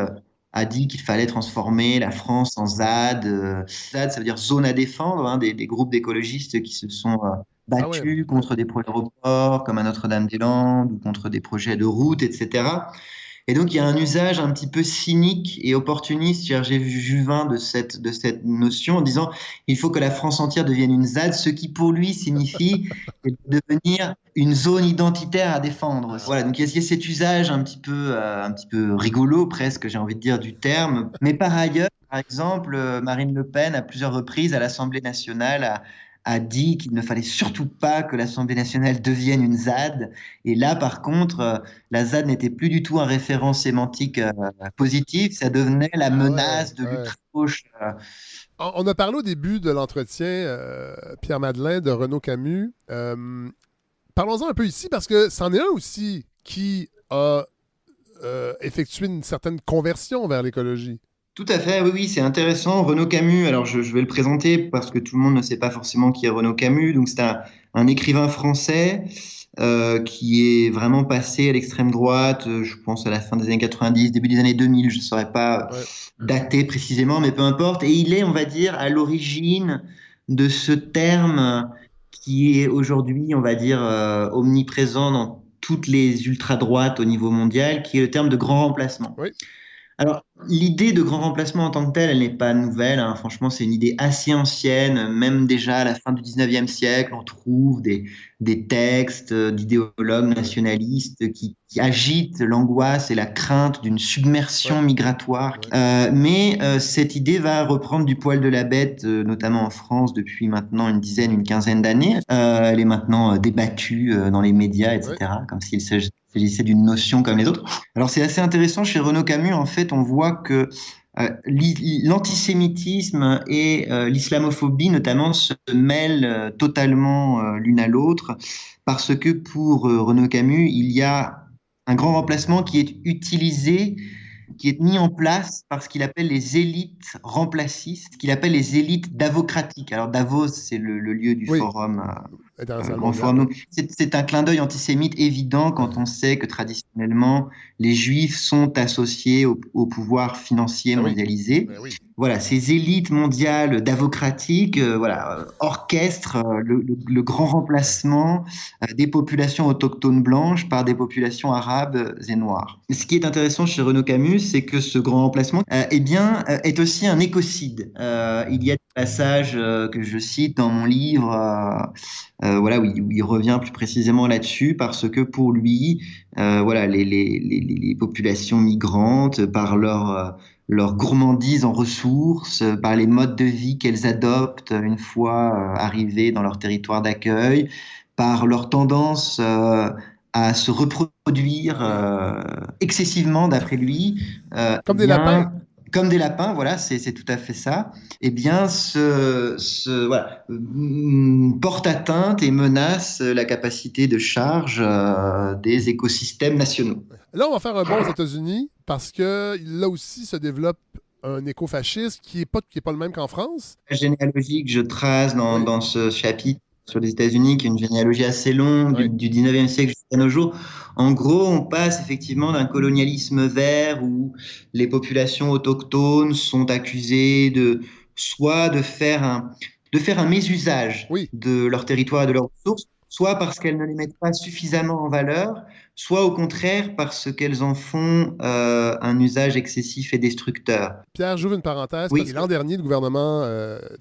a dit qu'il fallait transformer la France en ZAD. ZAD, ça veut dire zone à défendre, hein, des groupes d'écologistes qui se sont Ah ouais, battus ouais. contre des projets d'aéroports comme à Notre-Dame-des-Landes ou contre des projets de routes, etc. Et donc, il y a un usage un petit peu cynique et opportuniste chez Hergé Juvin de cette notion en disant il faut que la France entière devienne une ZAD, ce qui pour lui signifie devenir une zone identitaire à défendre. Ah Voilà, donc il y a cet usage un petit peu rigolo presque, j'ai envie de dire, du terme. Mais par ailleurs, par exemple, Marine Le Pen, à plusieurs reprises à l'Assemblée nationale, a dit qu'il ne fallait surtout pas que l'Assemblée nationale devienne une ZAD. Et là, par contre, la ZAD n'était plus du tout un référent sémantique positif, ça devenait la ah ouais, menace de ouais. l'ultra-gauche. On a parlé au début de l'entretien, Pierre Madeleine, de Renaud Camus. Parlons-en un peu ici parce que c'en est un aussi qui a effectué une certaine conversion vers l'écologie. Tout à fait, oui, oui, c'est intéressant. Renaud Camus, alors je vais le présenter parce que tout le monde ne sait pas forcément qui est Renaud Camus. Donc c'est un écrivain français qui est vraiment passé à l'extrême droite, je pense à la fin des années 90, début des années 2000, je ne saurais pas Ouais, dater précisément, mais peu importe. Et il est, on va dire, à l'origine de ce terme qui est aujourd'hui, on va dire, omniprésent dans toutes les ultra-droites au niveau mondial, qui est le terme de grand remplacement. oui, Alors, l'idée de grand remplacement en tant que telle, elle n'est pas nouvelle, hein. Franchement, c'est une idée assez ancienne. Même déjà à la fin du 19e siècle, on trouve des textes d'idéologues ouais, nationalistes qui agitent l'angoisse et la crainte d'une ouais, submersion migratoire. ouais. Mais cette idée va reprendre du poil de la bête, notamment en France, depuis maintenant une dizaine, une quinzaine d'années. Elle est maintenant débattue dans les médias, Ouais. etc., comme s'il s'agissait d'une notion comme les autres. Alors c'est assez intéressant chez Renaud Camus, en fait, on voit que l'antisémitisme et l'islamophobie notamment se mêlent totalement l'une à l'autre parce que pour Renaud Camus, il y a un grand remplacement qui est utilisé, qui est mis en place par ce qu'il appelle les élites remplacistes, ce qu'il appelle les élites davocratiques. Alors Davos, c'est le lieu du Oui, forum international Grand mondial, Forum. oui. Donc, c'est un clin d'œil antisémite évident quand on sait que traditionnellement, les Juifs sont associés au pouvoir financier Ben oui, mondialisé. ben oui. Voilà, ces élites mondiales davocratiques, voilà, orchestrent le grand Ouais. remplacement des populations autochtones blanches par des populations arabes et noires. Ce qui est intéressant chez Renaud Camus, c'est que ce grand remplacement, eh bien, est aussi un écocide. Il y a des passages que je cite dans mon livre voilà, où il revient plus précisément là-dessus parce que pour lui, voilà, les populations migrantes, par leur gourmandise en ressources, par les modes de vie qu'elles adoptent une fois arrivées dans leur territoire d'accueil, par leur tendance à se reproduire Ah oui. excessivement, d'après lui, eh Comme des lapins. bien, comme des lapins, voilà, c'est tout à fait ça, eh bien, voilà, porte atteinte et menace la capacité de charge des écosystèmes nationaux. Là, on va faire un bond aux États-Unis parce que là aussi se développe un écofascisme qui est pas le même qu'en France. La généalogie que je trace Oui, dans ce chapitre sur les États-Unis, qui est une généalogie assez longue oui. du 19e siècle jusqu'à nos jours, en gros, on passe effectivement d'un colonialisme vert où les populations autochtones sont accusées soit de faire un mésusage Oui. de leur territoire et de leurs ressources, soit parce qu'elles ne les mettent pas suffisamment en valeur, soit au contraire parce qu'elles en font un usage excessif et destructeur. Pierre, j'ouvre une parenthèse parce Oui, que l'an dernier, le gouvernement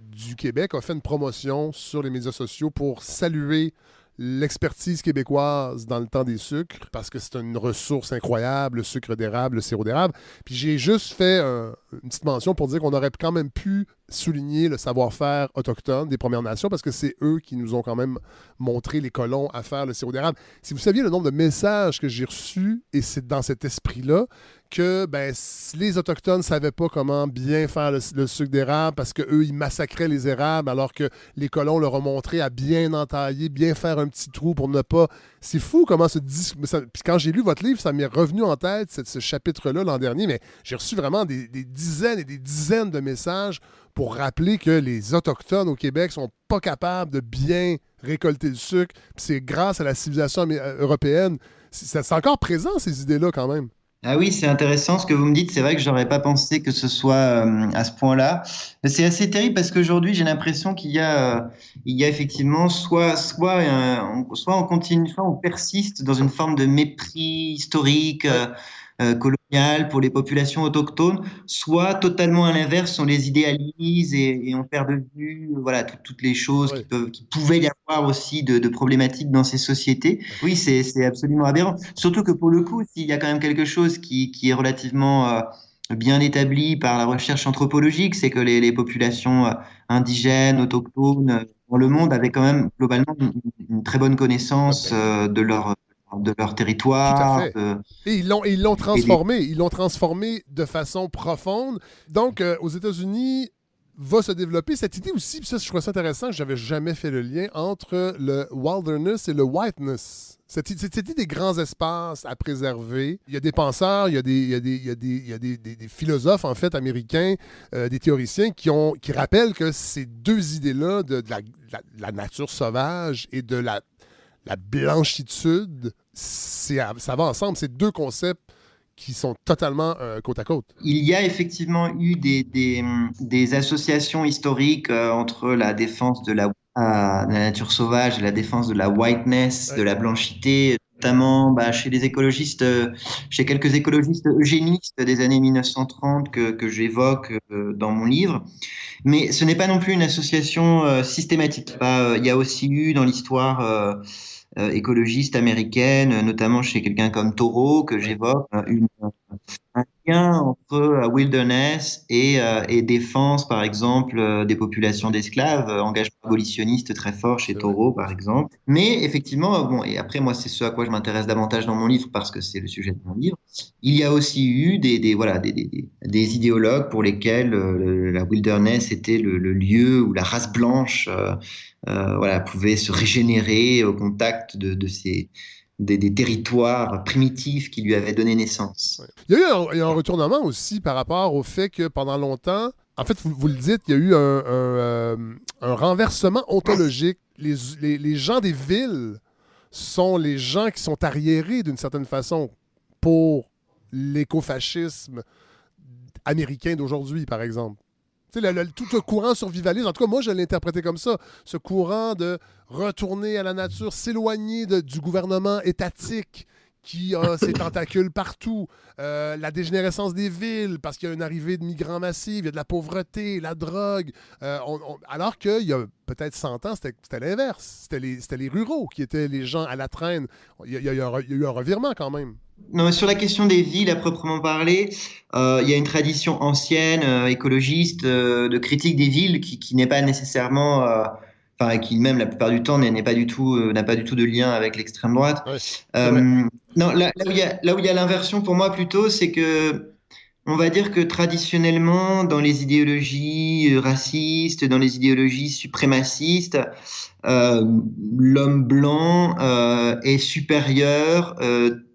du Québec a fait une promotion sur les médias sociaux pour saluer l'expertise québécoise dans le temps des sucres parce que c'est une ressource incroyable, le sucre d'érable, le sirop d'érable. Puis j'ai juste fait une petite mention pour dire qu'on aurait quand même pu souligner le savoir-faire autochtone des Premières Nations parce que c'est eux qui nous ont quand même montré les colons à faire le sirop d'érable. Si vous saviez le nombre de messages que j'ai reçus, et c'est dans cet esprit-là, que ben, les Autochtones ne savaient pas comment bien faire le sucre d'érable parce qu'eux, ils massacraient les érables alors que les colons leur ont montré à bien entailler, bien faire un petit trou pour ne pas... C'est fou comment se dit... Puis quand j'ai lu votre livre, ça m'est revenu en tête, ce chapitre-là, l'an dernier, mais j'ai reçu vraiment des dizaines et des dizaines de messages pour rappeler que les Autochtones au Québec sont pas capables de bien récolter le sucre. Puis c'est grâce à la civilisation européenne. C'est encore présent, ces idées-là, quand même. ah oui, c'est intéressant ce que vous me dites. C'est vrai que j'aurais pas pensé que ce soit à ce point-là. C'est assez terrible parce qu'aujourd'hui, j'ai l'impression il y a effectivement soit on continue, soit on persiste dans une forme de mépris historique, Oui, colonial pour les populations autochtones, soit totalement à l'inverse, on les idéalise et on perd de vue, voilà, toutes les choses oui. qui pouvaient y avoir aussi de problématiques dans ces sociétés. Oui. Oui, c'est absolument aberrant. Surtout que pour le coup, s'il y a quand même quelque chose qui est relativement bien établi par la recherche anthropologique, c'est que les populations indigènes, autochtones dans le monde avaient quand même globalement une très bonne connaissance Ben, de leur tout à territoire fait. Et ils l'ont et des transformé. Ils l'ont transformé de façon profonde. Donc, aux États-Unis, va se développer cette idée aussi, puis ça, je trouve ça intéressant, je n'avais jamais fait le lien entre le wilderness et le whiteness. Cette idée des grands espaces à préserver. Il y a des penseurs, il y a des philosophes, en fait, américains, des théoriciens qui rappellent que ces deux idées-là de la nature sauvage et de la blanchitude, ça va ensemble. C'est deux concepts qui sont totalement côte à côte. Il y a effectivement eu des associations historiques entre la défense de la nature sauvage et la défense de la whiteness, de Ouais. la blanchité, notamment bah, chez les écologistes, chez quelques écologistes eugénistes des années 1930 que j'évoque dans mon livre. Mais ce n'est pas non plus une association systématique. Il y a aussi eu dans l'histoire écologiste américaine, notamment chez quelqu'un comme Thoreau, que Ouais. j'évoque, un lien entre wilderness et défense, par exemple, des populations d'esclaves, engagement abolitionniste très fort chez C'est vrai. Thoreau, par exemple. Mais effectivement, bon, et après, moi, c'est ce à quoi je m'intéresse davantage dans mon livre parce que c'est le sujet de mon livre. Il y a aussi eu voilà, des idéologues pour lesquels la wilderness était le lieu où la race blanche voilà, pouvait se régénérer au contact de des territoires primitifs qui lui avaient donné naissance. Ouais. Il y a eu un retournement aussi par rapport au fait que pendant longtemps, en fait, vous le dites, il y a eu un renversement ontologique. Les gens des villes sont les gens qui sont arriérés d'une certaine façon pour l'écofascisme américain d'aujourd'hui, par exemple. Tu sais, tout le courant survivaliste, en tout cas, moi, je l'ai interprété comme ça. Ce courant de retourner à la nature, s'éloigner du gouvernement étatique qui a ses tentacules partout, la dégénérescence des villes parce qu'il y a une arrivée de migrants massifs, il y a de la pauvreté, la drogue. Alors qu'il y a peut-être 100 ans, c'était l'inverse. C'était les ruraux qui étaient les gens à la traîne. Il y a eu un revirement quand même. Non, mais sur la question des villes à proprement parler, il y a une tradition ancienne, écologiste, de critique des villes qui n'est pas nécessairement, enfin, qui même la plupart du temps n'est pas du tout, n'a pas du tout de lien avec l'extrême droite. Ouais, c'est vrai. Non, là où il y a l'inversion pour moi plutôt, c'est que On va dire que traditionnellement, dans les idéologies racistes, dans les idéologies suprémacistes, euh, l'homme blanc est supérieur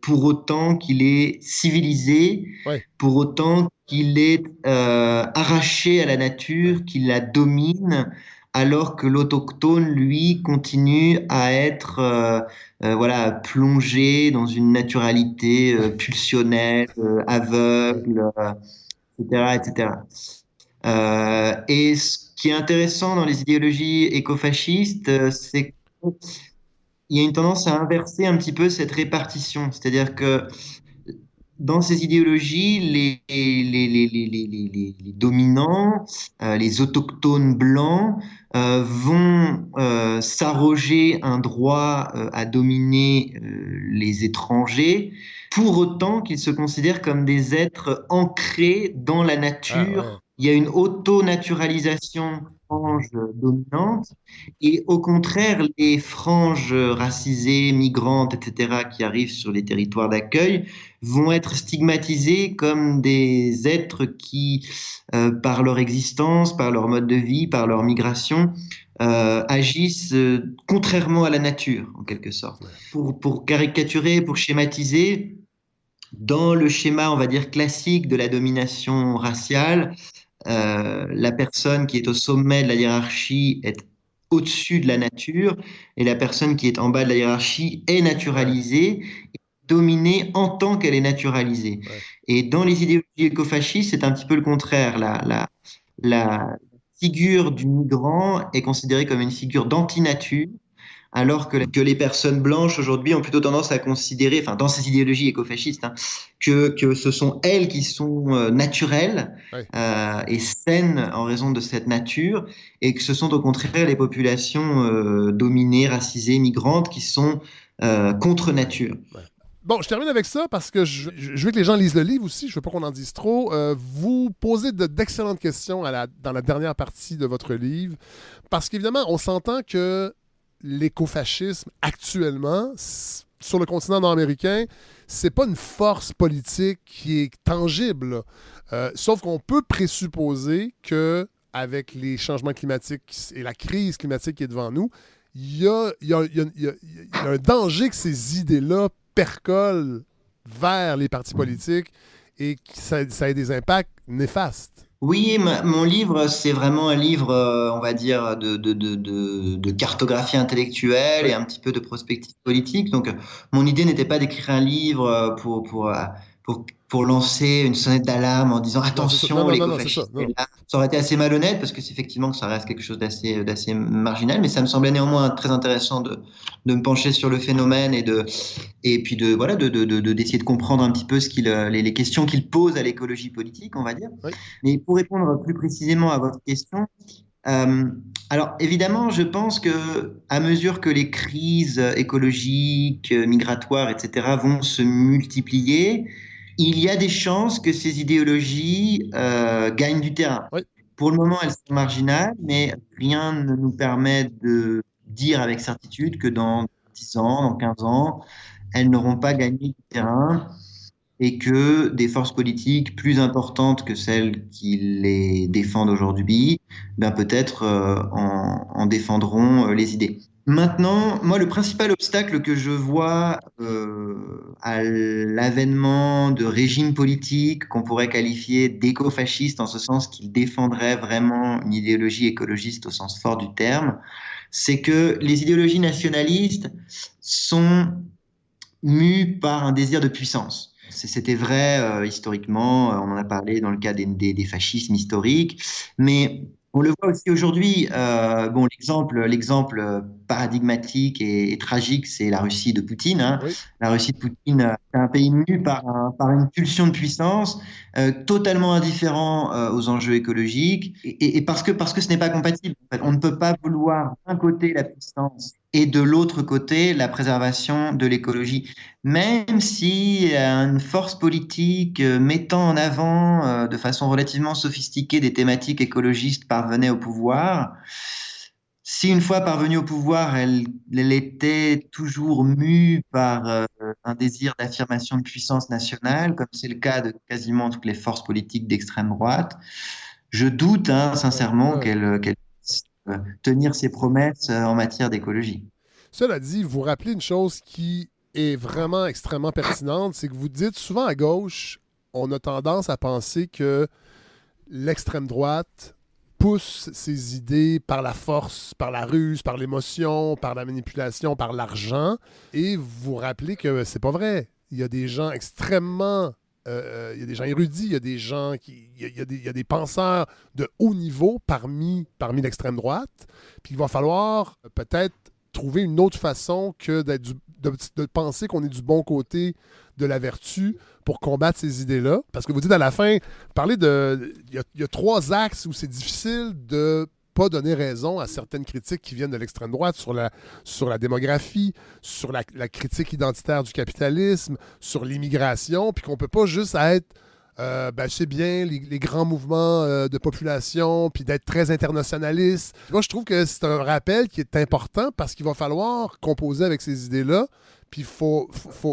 pour autant qu'il est civilisé, Ouais, pour autant qu'il est arraché à la ouais. nature, qu'il la domine, alors que l'autochtone, lui, continue à être voilà, plongé dans une naturalité pulsionnelle, Ouais. aveugle, etc., etc. Et ce qui est intéressant dans les idéologies écofascistes, c'est qu'il y a une tendance à inverser un petit peu cette répartition. C'est-à-dire que dans ces idéologies, les dominants, les autochtones blancs, vont s'arroger un droit à dominer les étrangers, pour autant qu'ils se considèrent comme des êtres ancrés dans la Ah ouais. nature. Il y a une auto-naturalisation frange dominante, et au contraire, les franges racisées, migrantes, etc., qui arrivent sur les territoires d'accueil, vont être stigmatisés comme des êtres qui, par leur existence, par leur mode de vie, par leur migration, agissent contrairement à la nature, en quelque sorte. Ouais. Pour caricaturer, pour schématiser, dans le schéma, on va dire, classique de la domination raciale, la personne qui est au sommet de la hiérarchie est au-dessus de la nature, et la personne qui est en bas de la hiérarchie est Ouais. naturalisée, dominée en tant qu'elle est naturalisée. Ouais. Et dans les idéologies écofascistes, c'est un petit peu le contraire. La figure du migrant est considérée comme une figure d'antinature, alors que les personnes blanches aujourd'hui ont plutôt tendance à considérer, enfin dans ces idéologies écofascistes, hein, que ce sont elles qui sont naturelles Ouais. et saines en raison de cette nature, et que ce sont au contraire les populations dominées, racisées, migrantes qui sont contre Ouais. nature. Ouais. Bon, je termine avec ça parce que je veux que les gens lisent le livre aussi. Je veux pas qu'on en dise trop. Vous posez d'excellentes questions dans la dernière partie de votre livre parce qu'évidemment, on s'entend que l'écofascisme actuellement sur le continent nord-américain, c'est pas une force politique qui est tangible. Sauf qu'on peut présupposer que avec les changements climatiques et la crise climatique qui est devant nous, il y a un danger que ces idées-là percolent vers les partis politiques et que ça ait des impacts néfastes. Oui, mon livre, c'est vraiment un livre, on va dire, de cartographie intellectuelle et Oui, un petit peu de prospective politique. Donc, mon idée n'était pas d'écrire un livre pour lancer une sonnette d'alarme en disant non, c'est ça. Non, attention, non, non, non, c'est ça. l'écofascisme est Non. là. Ça aurait été assez malhonnête parce que c'est effectivement que ça reste quelque chose d'assez marginal, mais ça me semblait néanmoins très intéressant de me pencher sur le phénomène et puis voilà, d'essayer de comprendre un petit peu les questions qu'il pose à l'écologie politique, on va dire. Oui, Mais pour répondre plus précisément à votre question, euh, alors évidemment, je pense que à mesure que les crises écologiques, migratoires, etc., vont se multiplier, il y a des chances que ces idéologies gagnent du terrain. oui, Pour le moment, elles sont marginales, mais rien ne nous permet de dire avec certitude que dans 10 ans, dans 15 ans, elles n'auront pas gagné du terrain et que des forces politiques plus importantes que celles qui les défendent aujourd'hui, ben peut-être en défendront les idées. Maintenant, moi, le principal obstacle que je vois à l'avènement de régimes politiques qu'on pourrait qualifier d'écofascistes, en ce sens qu'ils défendraient vraiment une idéologie écologiste au sens fort du terme, c'est que les idéologies nationalistes sont mues par un désir de puissance. C'était vrai historiquement, on en a parlé dans le cas des fascismes historiques, mais on le voit aussi aujourd'hui. Bon, l'exemple paradigmatique et tragique, c'est la Russie de Poutine, hein. oui. La Russie de Poutine, c'est un pays mu par une pulsion de puissance, totalement indifférent aux enjeux écologiques, et parce que ce n'est pas compatible. En fait. On ne peut pas vouloir d'un côté la puissance et de l'autre côté la préservation de l'écologie. Même si une force politique mettant en avant de façon relativement sophistiquée des thématiques écologistes parvenait au pouvoir, si une fois parvenue au pouvoir, elle était toujours mue par un désir d'affirmation de puissance nationale, comme c'est le cas de quasiment toutes les forces politiques d'extrême droite, je doute Ouais, sincèrement ouais. qu'elle puisse tenir ses promesses en matière d'écologie. Cela dit, vous rappelez une chose qui est vraiment extrêmement pertinente, c'est que vous dites souvent à gauche, on a tendance à penser que l'extrême droite pousse ses idées par la force, par la ruse, par l'émotion, par la manipulation, par l'argent. Et vous rappelez que c'est pas vrai. Il y a des gens extrêmement. Il y a des gens érudits, il y a des gens qui. Il y a des penseurs de haut niveau parmi l'extrême droite. Puis il va falloir peut-être trouver une autre façon que de penser qu'on est du bon côté de la vertu pour combattre ces idées-là. Parce que vous dites à la fin, vous parlez de. Il y a 3 axes où c'est difficile de pas donner raison à certaines critiques qui viennent de l'extrême droite sur la démographie, sur la critique identitaire du capitalisme, sur l'immigration, puis qu'on ne peut pas juste être c'est bien les grands mouvements de population, puis d'être très internationaliste. Moi, je trouve que c'est un rappel qui est important parce qu'il va falloir composer avec ces idées-là, puis faut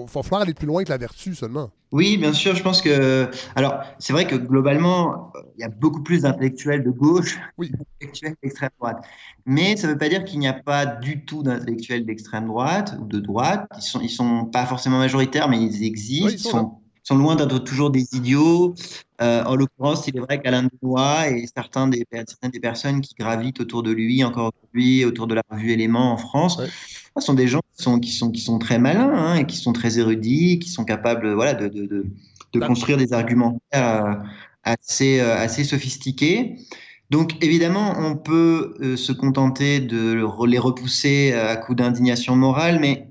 falloir aller plus loin que la vertu seulement. Oui, bien sûr, je pense que. Alors, c'est vrai que globalement, il y a beaucoup plus d'intellectuels de gauche Oui, que d'intellectuels d'extrême droite. Mais ça ne veut pas dire qu'il n'y a pas du tout d'intellectuels d'extrême droite ou de droite. Ils sont pas forcément majoritaires, mais ils oui, existent. ils sont là. Ils sont loin d'être toujours des idiots. En l'occurrence, il est vrai qu'Alain Benoît et certaines des personnes qui gravitent autour de lui, encore aujourd'hui, autour de la revue Éléments en France, Ouais. sont des gens qui sont très malins et qui sont très érudits, qui sont capables voilà, de D'ac- construire des arguments assez sophistiqués. Donc évidemment, on peut se contenter de les repousser à coup d'indignation morale, mais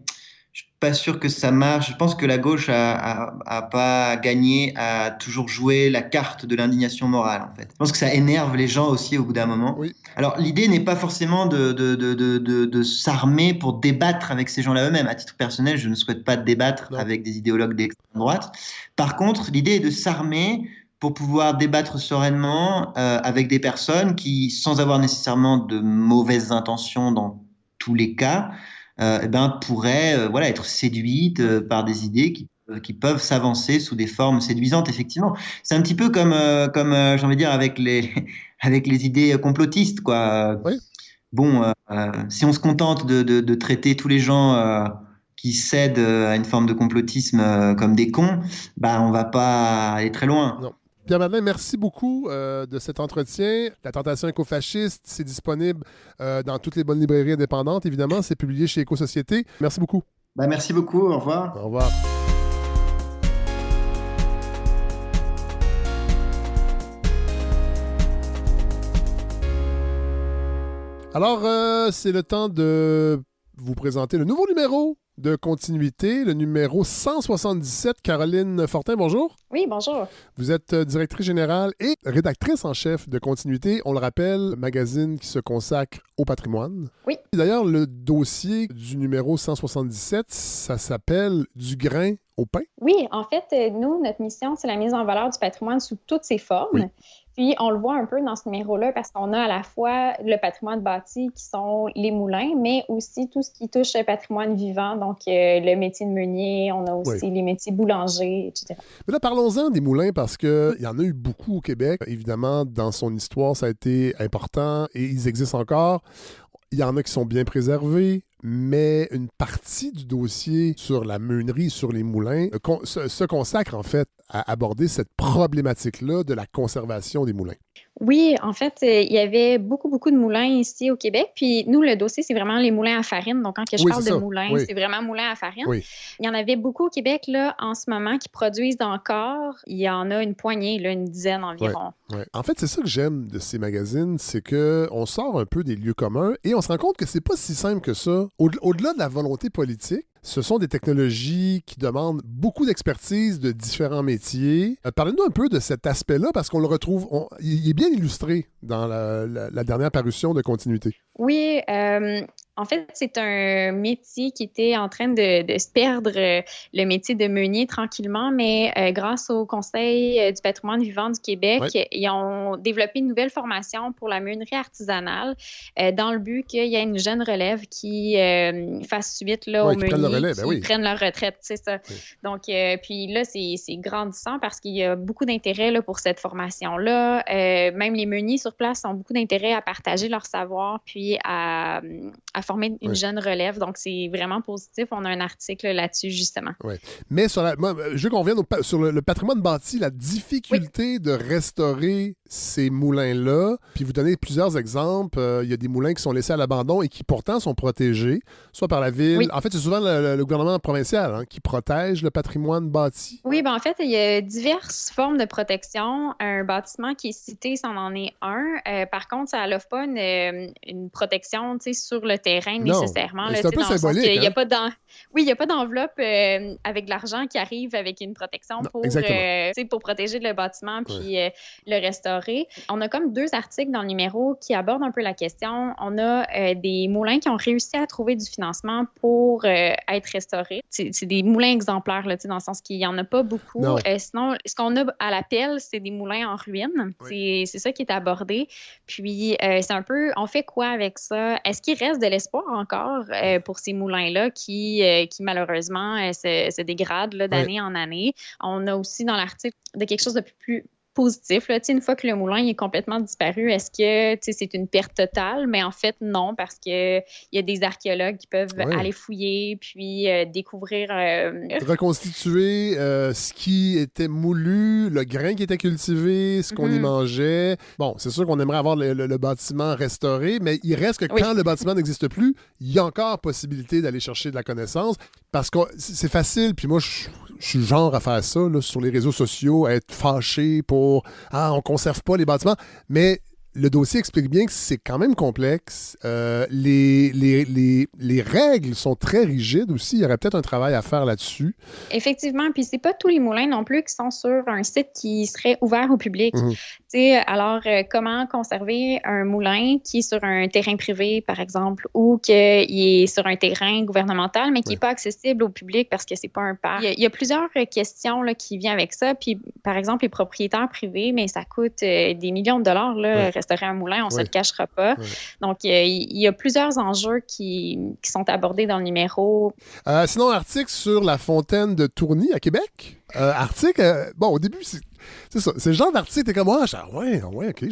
je suis pas sûr que ça marche. Je pense que la gauche a pas gagné à toujours jouer la carte de l'indignation morale, en fait. Je pense que ça énerve les gens aussi au bout d'un moment. Oui, Alors, l'idée n'est pas forcément de s'armer pour débattre avec ces gens-là eux-mêmes. À titre personnel, je ne souhaite pas débattre non. avec des idéologues d'extrême droite. Par contre, l'idée est de s'armer pour pouvoir débattre sereinement avec des personnes qui, sans avoir nécessairement de mauvaises intentions dans tous les cas, pourraient voilà, être séduites Ouais. par des idées qui peuvent s'avancer sous des formes séduisantes, effectivement. C'est un petit peu comme j'ai envie de dire, avec avec les idées complotistes, quoi. Oui. Bon, si on se contente de traiter tous les gens qui cèdent à une forme de complotisme comme des cons, bah, on va pas aller très loin. Non. Pierre Madeleine, merci beaucoup de cet entretien. La tentation écofasciste, c'est disponible dans toutes les bonnes librairies indépendantes, évidemment. C'est publié chez Éco-Société. Merci beaucoup. Bah, merci beaucoup, au revoir. Au revoir. Alors, c'est le temps de vous présenter le nouveau numéro de continuité, le numéro 177. Caroline Fortin, bonjour. Oui, bonjour. Vous êtes directrice générale et rédactrice en chef de Continuité. On le rappelle, magazine qui se consacre au patrimoine. Oui. D'ailleurs, le dossier du numéro 177, ça s'appelle Du grain au pain. Oui, en fait, nous, notre mission, c'est la mise en valeur du patrimoine sous toutes ses formes. Oui. Puis, on le voit un peu dans ce numéro-là parce qu'on a à la fois le patrimoine bâti qui sont les moulins, mais aussi tout ce qui touche le patrimoine vivant, donc le métier de meunier, on a aussi les métiers boulangers, etc. Mais là, parlons-en des moulins parce qu'il y en a eu beaucoup au Québec. Évidemment, dans son histoire, ça a été important et ils existent encore. Il y en a qui sont bien préservés, mais une partie du dossier sur la meunerie, sur les moulins, se consacre en fait à aborder cette problématique-là de la conservation des moulins. Oui, en fait, il y avait beaucoup de moulins ici au Québec. Puis nous, le dossier, c'est vraiment les moulins à farine. Donc, quand je parle de moulins, c'est vraiment moulins à farine. Oui. Il y en avait beaucoup au Québec là, en ce moment qui produisent encore. Il y en a une poignée, là, une dizaine environ. Ouais. En fait, c'est ça que j'aime de ces magazines, c'est qu'on sort un peu des lieux communs et on se rend compte que c'est pas si simple que ça. Au-delà de la volonté politique, ce sont des technologies qui demandent beaucoup d'expertise de différents métiers. Parlez-nous un peu de cet aspect-là, parce qu'on le retrouve, il est bien illustré dans la dernière parution de Continuité. Oui, En fait, c'est un métier qui était en train de se perdre, le métier de meunier tranquillement, mais grâce au Conseil du patrimoine vivant du Québec, ils ont développé une nouvelle formation pour la meunerie artisanale dans le but qu'il y ait une jeune relève qui fasse suite là, aux meuniers qui prennent leur retraite, c'est ça. Oui. Donc, puis là, c'est grandissant parce qu'il y a beaucoup d'intérêt là, pour cette formation-là. Même les meuniers sur place ont beaucoup d'intérêt à partager leur savoir puis à former une jeune relève. Donc, c'est vraiment positif. On a un article là-dessus, justement. Oui. Mais moi, je veux qu'on revienne sur le patrimoine bâti, la difficulté de restaurer ces moulins-là. Puis vous donnez plusieurs exemples. Il y a des moulins qui sont laissés à l'abandon et qui pourtant sont protégés, soit par la ville. Oui. En fait, c'est souvent le gouvernement provincial qui protège le patrimoine bâti. Oui, ben en fait, il y a diverses formes de protection. Un bâtiment qui est cité, c'en en est un. Par contre, ça n'offre pas une protection sur le terrain nécessairement. C'est un peu symbolique. Il n'y a pas il n'y a pas d'enveloppe avec de l'argent qui arrive avec une protection pour protéger le bâtiment puis le restaurer. On a comme 2 articles dans le numéro qui abordent un peu la question. On a des moulins qui ont réussi à trouver du financement pour être restaurés. C'est des moulins exemplaires, là, dans le sens qu'il n'y en a pas beaucoup. Sinon, ce qu'on a à l'appel, c'est des moulins en ruine. Oui. C'est ça qui est abordé. Puis, c'est un peu, on fait quoi avec ça? Est-ce qu'il reste de l'espoir encore pour ces moulins-là qui malheureusement se dégradent là, d'année en année? On a aussi dans l'article de quelque chose de plus positif. Là. Une fois que le moulin est complètement disparu, est-ce que c'est une perte totale? Mais en fait, non, parce qu'il y a des archéologues qui peuvent aller fouiller puis découvrir... Reconstituer ce qui était moulu, le grain qui était cultivé, ce qu'on y mangeait. Bon, c'est sûr qu'on aimerait avoir le bâtiment restauré, mais il reste que quand le bâtiment n'existe plus, il y a encore possibilité d'aller chercher de la connaissance parce que c'est facile. Puis moi, je suis genre à faire ça là, sur les réseaux sociaux, à être fâché pour « Ah, on conserve pas les bâtiments ». Mais le dossier explique bien que c'est quand même complexe. Les règles sont très rigides aussi. Il y aurait peut-être un travail à faire là-dessus. Effectivement. Puis c'est pas tous les moulins non plus qui sont sur un site qui serait ouvert au public. Alors, comment conserver un moulin qui est sur un terrain privé, par exemple, ou qui est sur un terrain gouvernemental, mais qui n'est pas accessible au public parce que c'est pas un parc? Il y a plusieurs questions là, qui viennent avec ça. Puis, par exemple, les propriétaires privés, mais ça coûte des millions de dollars, là, restaurer un moulin, on ne se le cachera pas. Donc, il y a plusieurs enjeux qui sont abordés dans le numéro. Sinon, un article sur la fontaine de Tourny à Québec. Article, au début, c'est ça. C'est le genre d'article, t'es comme, OK,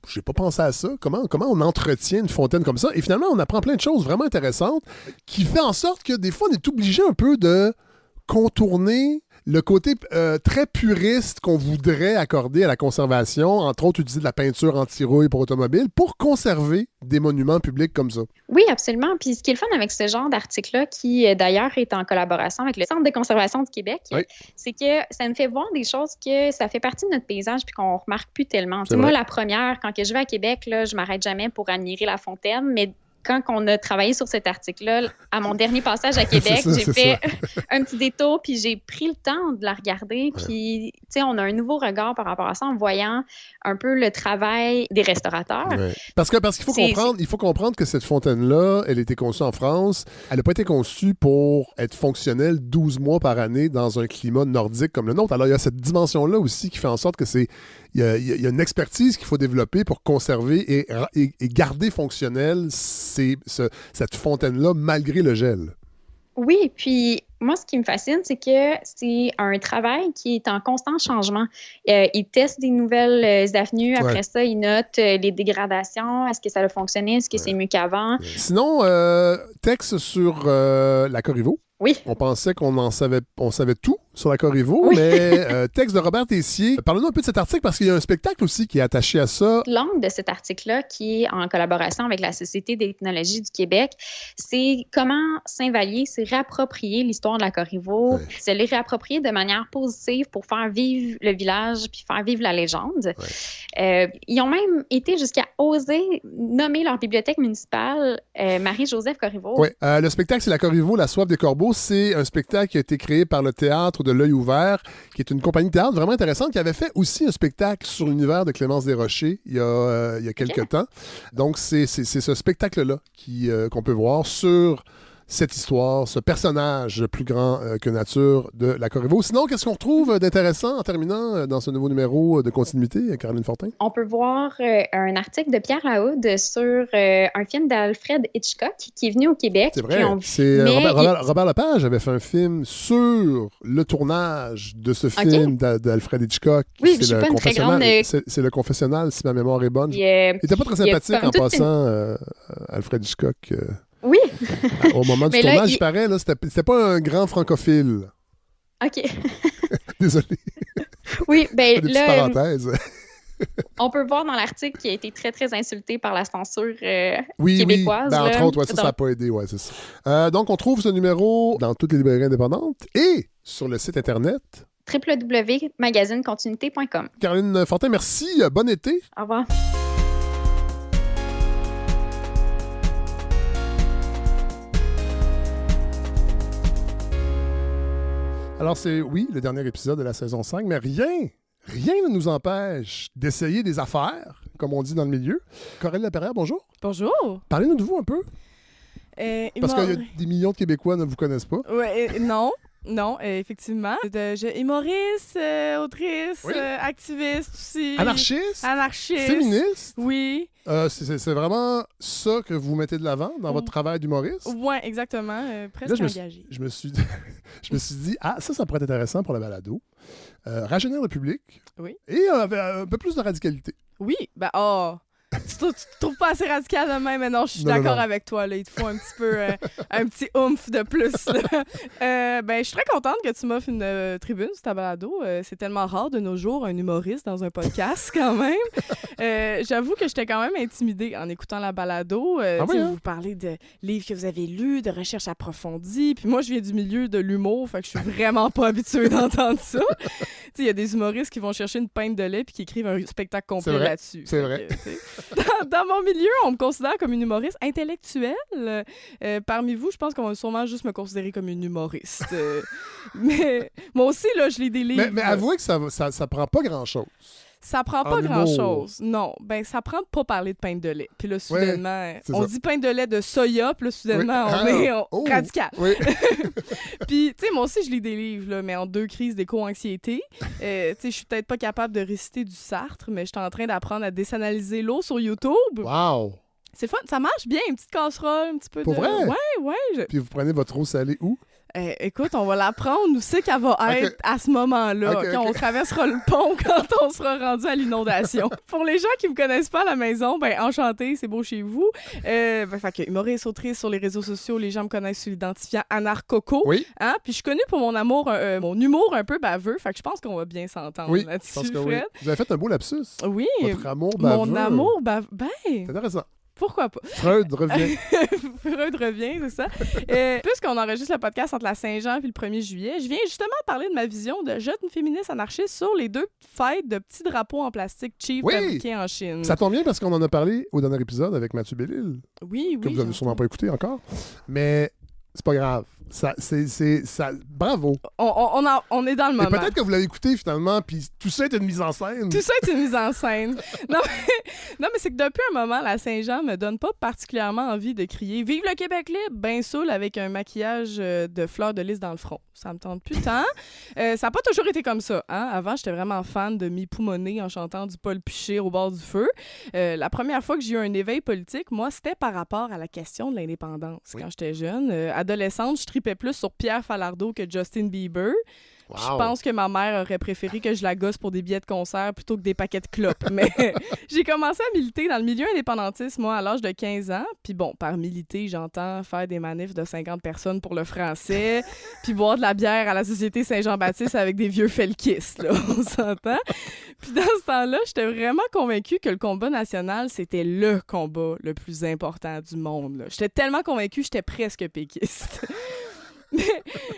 j'ai pas pensé à ça. Comment on entretient une fontaine comme ça? Et finalement, on apprend plein de choses vraiment intéressantes qui fait en sorte que des fois, on est obligé un peu de contourner le côté très puriste qu'on voudrait accorder à la conservation, entre autres utiliser de la peinture anti-rouille pour automobile, pour conserver des monuments publics comme ça. Oui, absolument. Puis ce qui est le fun avec ce genre d'article-là, qui d'ailleurs est en collaboration avec le Centre de conservation du Québec, c'est que ça nous fait voir des choses que ça fait partie de notre paysage puis qu'on remarque plus tellement. Moi, la première, quand que je vais à Québec, là, je m'arrête jamais pour admirer la fontaine, mais quand on a travaillé sur cet article-là, à mon dernier passage à Québec, j'ai fait un petit détour, puis j'ai pris le temps de la regarder. Puis, tu sais, on a un nouveau regard par rapport à ça en voyant un peu le travail des restaurateurs. Parce qu'il faut comprendre que cette fontaine-là, elle a été conçue en France. Elle n'a pas été conçue pour être fonctionnelle 12 mois par année dans un climat nordique comme le nôtre. Alors, il y a cette dimension-là aussi qui fait en sorte que il y a une expertise qu'il faut développer pour conserver et garder fonctionnelle cette fontaine-là malgré le gel. Oui, puis moi, ce qui me fascine, c'est que c'est un travail qui est en constant changement. Ils testent des nouvelles avenues. Après ça, ils notent les dégradations. Est-ce que ça a fonctionné? Est-ce que c'est mieux qu'avant? Sinon, texte sur la Corriveau. Oui. On pensait on savait tout sur la Corriveau, mais texte de Robert Tessier. Parlez-nous un peu de cet article parce qu'il y a un spectacle aussi qui est attaché à ça. L'angle de cet article-là, qui est en collaboration avec la Société d'ethnologie du Québec, c'est comment Saint-Vallier s'est réapproprié l'histoire de la Corriveau, se l'est réapproprié de manière positive pour faire vivre le village puis faire vivre la légende. Ils ont même été jusqu'à oser nommer leur bibliothèque municipale Marie-Joseph Corriveau. Oui, le spectacle, c'est la Corriveau, la soif des corbeaux. C'est un spectacle qui a été créé par le Théâtre de l'œil ouvert, qui est une compagnie de théâtre vraiment intéressante, qui avait fait aussi un spectacle sur l'univers de Clémence Desrochers il y a quelques temps. Donc, c'est ce spectacle-là qu'on peut voir sur cette histoire, ce personnage plus grand que nature de la Corriveau. Sinon, qu'est-ce qu'on retrouve d'intéressant en terminant dans ce nouveau numéro de continuité, Caroline Fortin? On peut voir un article de Pierre Laoud sur un film d'Alfred Hitchcock qui est venu au Québec. C'est vrai. Robert Lepage avait fait un film sur le tournage de ce film d'Alfred Hitchcock. Oui, je suis pas une très grande... C'est le confessionnel, si ma mémoire est bonne. Il n'était pas très sympathique en passant, Alfred Hitchcock. Oui. Au moment du tournage, il paraît, là, c'était pas un grand francophile. OK. Désolé. Oui, ben des là, parenthèses. On peut voir dans l'article qu'il a été très, très insulté par la censure québécoise. Oui, entre autres, ça n'a pas aidé, c'est ça. Donc, on trouve ce numéro dans toutes les librairies indépendantes et sur le site Internet www.magazinecontinuité.com. Caroline Fortin, merci. Bon été. Au revoir. Alors, c'est, le dernier épisode de la saison 5, mais rien ne nous empêche d'essayer des affaires, comme on dit dans le milieu. Coralie Laperrière, bonjour. Bonjour. Parlez-nous de vous un peu. Parce qu'il y a des millions de Québécois qui ne vous connaissent pas. Non, effectivement. Humoriste, autrice, activiste aussi. Anarchiste. Féministe. Oui. C'est vraiment ça que vous mettez de l'avant dans votre travail d'humoriste? Oui, exactement. Presque engagé. Je me suis dit, ça pourrait être intéressant pour la balado. Rajeunir le public. Oui. Et un peu plus de radicalité. Oui, tu te trouves pas assez radical de même, mais non, je suis d'accord avec toi. Là. Il te faut un petit peu un petit oomph de plus. Je suis très contente que tu m'offres une tribune sur ta balado. C'est tellement rare de nos jours, un humoriste dans un podcast quand même. J'avoue que j'étais quand même intimidée en écoutant la balado. Vous parlez de livres que vous avez lus, de recherches approfondies. Puis moi, je viens du milieu de l'humour, fait que je suis vraiment pas habituée d'entendre ça. Il y a des humoristes qui vont chercher une pinte de lait puis qui écrivent un spectacle complet là-dessus. C'est vrai. Dans mon milieu, on me considère comme une humoriste intellectuelle. Parmi vous, je pense qu'on va sûrement juste me considérer comme une humoriste. Mais moi aussi, là, je lis des livres. Mais avouez que ça prend pas grand-chose. Ça prend pas grand-chose. Non. Ça prend de pas parler de pain de lait. Puis là, soudainement, on dit pain de lait de soya, puis là, soudainement, on est radical. Oui. Puis, tu sais, moi aussi, je lis des livres, là, mais en 2 crises d'éco-anxiété. Je suis peut-être pas capable de réciter du Sartre, mais je suis en train d'apprendre à désanalyser l'eau sur YouTube. Wow! C'est fun, ça marche bien, une petite casserole, un petit peu Pour de... vrai? Ouais. Puis vous prenez votre eau salée où? Écoute, on va l'apprendre où c'est qu'elle va être à ce moment-là. Okay. On traversera le pont quand on sera rendu à l'inondation. Pour les gens qui me connaissent pas à la maison, enchanté, c'est beau chez vous. Fait que humoriste, autrice sur les réseaux sociaux, les gens me connaissent sous l'identifiant Anarcoco. Oui. Hein? Puis je suis connue pour mon humour un peu baveux. Fait que je pense qu'on va bien s'entendre là-dessus, Fred. Oui. Vous avez fait un beau lapsus. Oui. Votre amour baveux. Mon amour baveux. C'est intéressant. Pourquoi pas? Freud revient. Freud revient, c'est ça. Puisqu'on enregistre le podcast entre la Saint-Jean et le 1er juillet, je viens justement parler de ma vision de jeune féministe anarchiste sur les 2 fêtes de petits drapeaux en plastique cheap fabriqués en Chine. Ça tombe bien parce qu'on en a parlé au dernier épisode avec Mathieu Bellil. Oui. Que vous n'avez sûrement pas écouté encore. Mais c'est pas grave. Ça, bravo. On est dans le moment. Et peut-être que vous l'avez écouté finalement, puis tout ça est une mise en scène. Tout ça est une mise en scène. Non, mais c'est que depuis un moment, la Saint-Jean me donne pas particulièrement envie de crier « Vive le Québec libre !» ben saoul avec un maquillage de fleurs de lys dans le front. Ça me tente plus tant. Ça n'a pas toujours été comme ça. Hein? Avant, j'étais vraiment fan de m'époumoner en chantant du Paul Piché au bord du feu. La première fois que j'ai eu un éveil politique, moi, c'était par rapport à la question de l'indépendance. Quand j'étais jeune, adolescente, je tripais plus sur Pierre Falardeau que Justin Bieber. Wow. Je pense que ma mère aurait préféré que je la gosse pour des billets de concert plutôt que des paquets de clopes. Mais j'ai commencé à militer dans le milieu indépendantiste, moi, à l'âge de 15 ans. Puis bon, par militer, j'entends faire des manifs de 50 personnes pour le français, puis boire de la bière à la Société Saint-Jean-Baptiste avec des vieux felkistes, là, on s'entend. Puis dans ce temps-là, j'étais vraiment convaincue que le combat national, c'était le combat le plus important du monde, là. J'étais tellement convaincue, j'étais presque péquiste.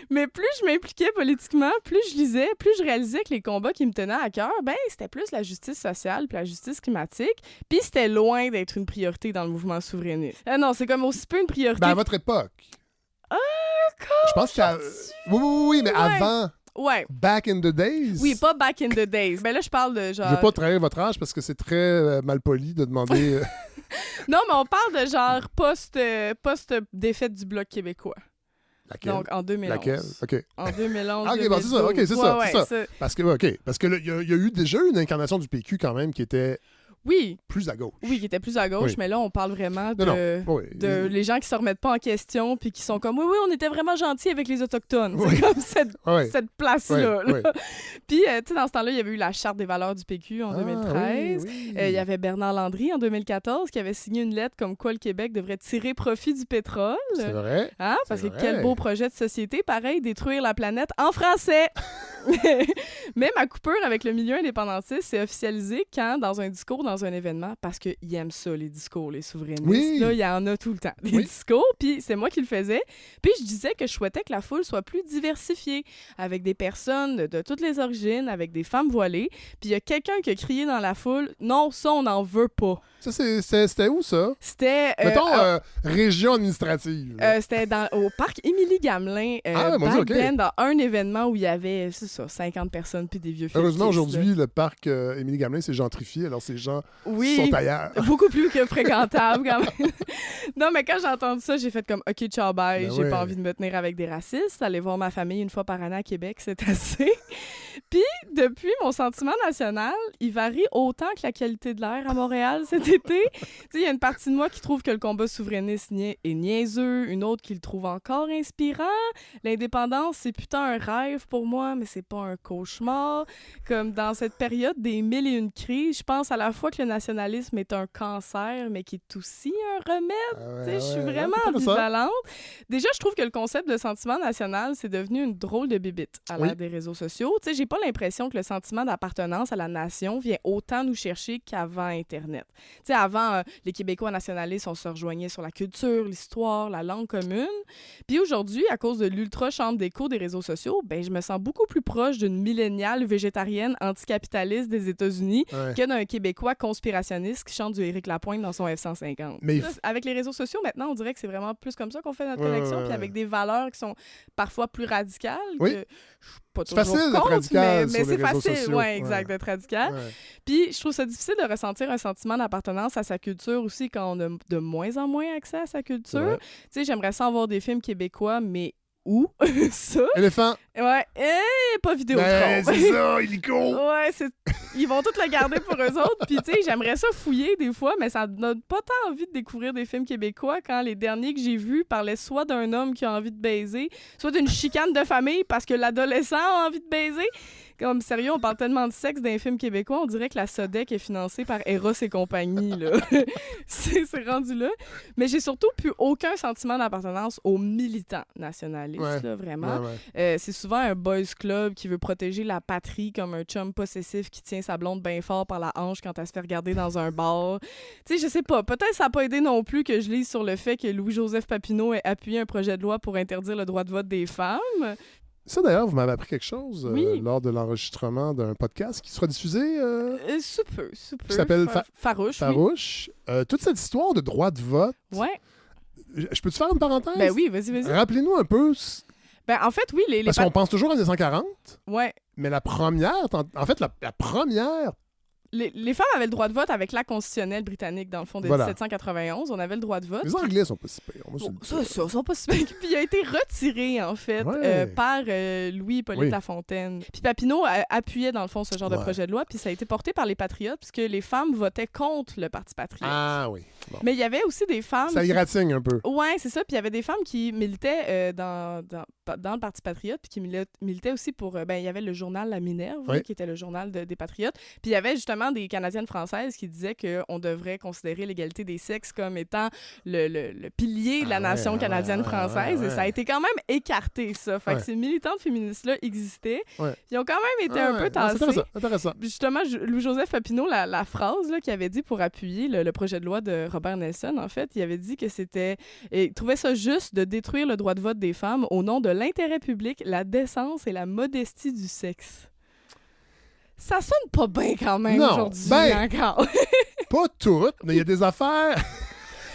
Mais plus je m'impliquais politiquement, plus je lisais, plus je réalisais que les combats qui me tenaient à cœur, c'était plus la justice sociale puis la justice climatique, puis c'était loin d'être une priorité dans le mouvement souverainiste. Non, c'est comme aussi peu une priorité... à votre époque. Je pense que... Oui, mais avant... Ouais. Back in the days? Oui, pas back in the days. Ben là, je parle de genre... Je vais pas trahir votre âge parce que c'est très malpoli de demander... Non, mais on parle de genre post-défaite du Bloc québécois. Laquelle? Donc, en 2011. Laquelle? OK. En 2011, OK, bon, c'est ça. OK, c'est ça. Ouais, c'est ça. Parce que il y a eu déjà une incarnation du PQ quand même qui était plus à gauche. Oui, qui était plus à gauche, mais là, on parle vraiment de les gens qui se remettent pas en question puis qui sont comme, oui, on était vraiment gentils avec les Autochtones. C'est comme cette place-là. Puis, tu sais, dans ce temps-là, il y avait eu la Charte des valeurs du PQ en 2013. Il y avait Bernard Landry en 2014 qui avait signé une lettre comme quoi le Québec devrait tirer profit du pétrole. C'est vrai. Hein? Parce que quel beau projet de société. Pareil, détruire la planète en français. Mais ma coupure avec le milieu indépendantiste s'est officialisée quand, dans un discours, dans un événement, parce qu'ils aiment ça, les discours, les souverainistes. Oui. Là, il y en a tout le temps, des discours, puis c'est moi qui le faisais. Puis je disais que je souhaitais que la foule soit plus diversifiée, avec des personnes de toutes les origines, avec des femmes voilées. Puis il y a quelqu'un qui a crié dans la foule, « Non, ça, on n'en veut pas. » Ça, c'était où, ça? C'était... Mettons, région administrative. C'était au parc Émilie-Gamelin, dans un événement où il y avait, 50 personnes puis des vieux filles. Heureusement, aujourd'hui, le parc Émilie-Gamelin s'est gentrifié, alors ces gens sont ailleurs. Beaucoup plus que fréquentables, quand même. Non, mais quand j'ai entendu ça, j'ai fait comme, OK, ciao, bye, j'ai pas envie de me tenir avec des racistes. Aller voir ma famille une fois par année à Québec, c'est assez. Puis, depuis, mon sentiment national, il varie autant que la qualité de l'air à Montréal cet été. Tu sais, il y a une partie de moi qui trouve que le combat souverainiste est niaiseux, une autre qui le trouve encore inspirant. L'indépendance, c'est putain un rêve pour moi, mais c'est pas un cauchemar. Comme dans cette période des 1001 crises, je pense à la fois que le nationalisme est un cancer, mais qui est aussi un remède. Je suis vraiment ambivalente. Déjà, je trouve que le concept de sentiment national, c'est devenu une drôle de bibite à l'ère des réseaux sociaux. Tu sais, j'ai pas l'impression que le sentiment d'appartenance à la nation vient autant nous chercher qu'avant Internet. Tu sais, avant, les Québécois nationalistes, on se rejoignait sur la culture, l'histoire, la langue commune. Puis aujourd'hui, à cause de l'ultra-chambre d'écho des réseaux sociaux, ben je me sens beaucoup plus proche d'une milléniale végétarienne anticapitaliste des États-Unis que d'un Québécois conspirationniste qui chante du Éric Lapointe dans son F-150. Mais avec les réseaux sociaux, maintenant, on dirait que c'est vraiment plus comme ça qu'on fait notre connexion, puis avec des valeurs qui sont parfois plus radicales. Que je suis pas toujours facile contre, d'être radical mais c'est facile, sociaux. exact, d'être radical. Puis je trouve ça difficile de ressentir un sentiment d'appartenance à sa culture aussi quand on a de moins en moins accès à sa culture. Tu sais, j'aimerais ça voir des films québécois, mais où? Ça? Éléphant. Ouais. Pas Vidéotron. C'est ça, illico. Ouais, ils vont tous le garder pour eux autres. Puis, tu sais, j'aimerais ça fouiller des fois, mais ça me donne pas tant envie de découvrir des films québécois quand les derniers que j'ai vus parlaient soit d'un homme qui a envie de baiser, soit d'une chicane de famille parce que l'adolescent a envie de baiser. Comme, sérieux, on parle tellement de sexe dans les films québécois, on dirait que la Sodec est financée par Eros et compagnie, là. c'est rendu là. Mais j'ai surtout plus aucun sentiment d'appartenance aux militants nationalistes, là, vraiment. C'est souvent un boys club qui veut protéger la patrie comme un chum possessif qui tient sa blonde bien fort par la hanche quand elle se fait regarder dans un bar. Tu sais, je sais pas, peut-être ça n'a pas aidé non plus que je lise sur le fait que Louis-Joseph Papineau ait appuyé un projet de loi pour interdire le droit de vote des femmes. Ça, d'ailleurs, vous m'avez appris quelque chose lors de l'enregistrement d'un podcast qui sera diffusé... Sous peu. Qui s'appelle Farouche. Farouche. Toute cette histoire de droit de vote... Ouais. Je peux-te faire une parenthèse? Ben oui, vas-y. Rappelez-nous un peu... Ben, en fait, oui, Parce qu'on pense toujours en 1940. Ouais. Mais la première... En fait, la première... Les femmes avaient le droit de vote avec l'acte constitutionnel britannique, dans le fond, de 1791. On avait le droit de vote. Les Anglais sont pas si pires. Ça, sont pas si pires. Puis il a été retiré, en fait, par Louis-Hippolyte Lafontaine. Puis Papineau appuyait, dans le fond, ce genre de projet de loi. Puis ça a été porté par les Patriotes, puisque les femmes votaient contre le Parti patriote. Ah oui. Bon. Mais il y avait aussi des femmes... Ça égratigne un peu. Oui, c'est ça. Puis il y avait des femmes qui militaient dans le Parti patriote, puis qui militaient aussi pour... il y avait le journal La Minerve, qui était le journal des Patriotes. Puis il y avait justement des Canadiennes françaises qui disaient qu'on devrait considérer l'égalité des sexes comme étant le pilier de la nation canadienne-française. Et ça a été quand même écarté, ça. Fait que ces militantes féministes-là existaient. Ils ont quand même été un peu tassés. C'est intéressant. Justement, Louis-Joseph Papineau, la phrase qu'il avait dit pour appuyer le projet de loi de Robert Nelson, en fait, il avait dit que c'était... Il trouvait ça juste de détruire le droit de vote des femmes au nom de l'intérêt public, la décence et la modestie du sexe. Ça sonne pas bien quand même aujourd'hui encore. Pas toutes, mais il y a des affaires...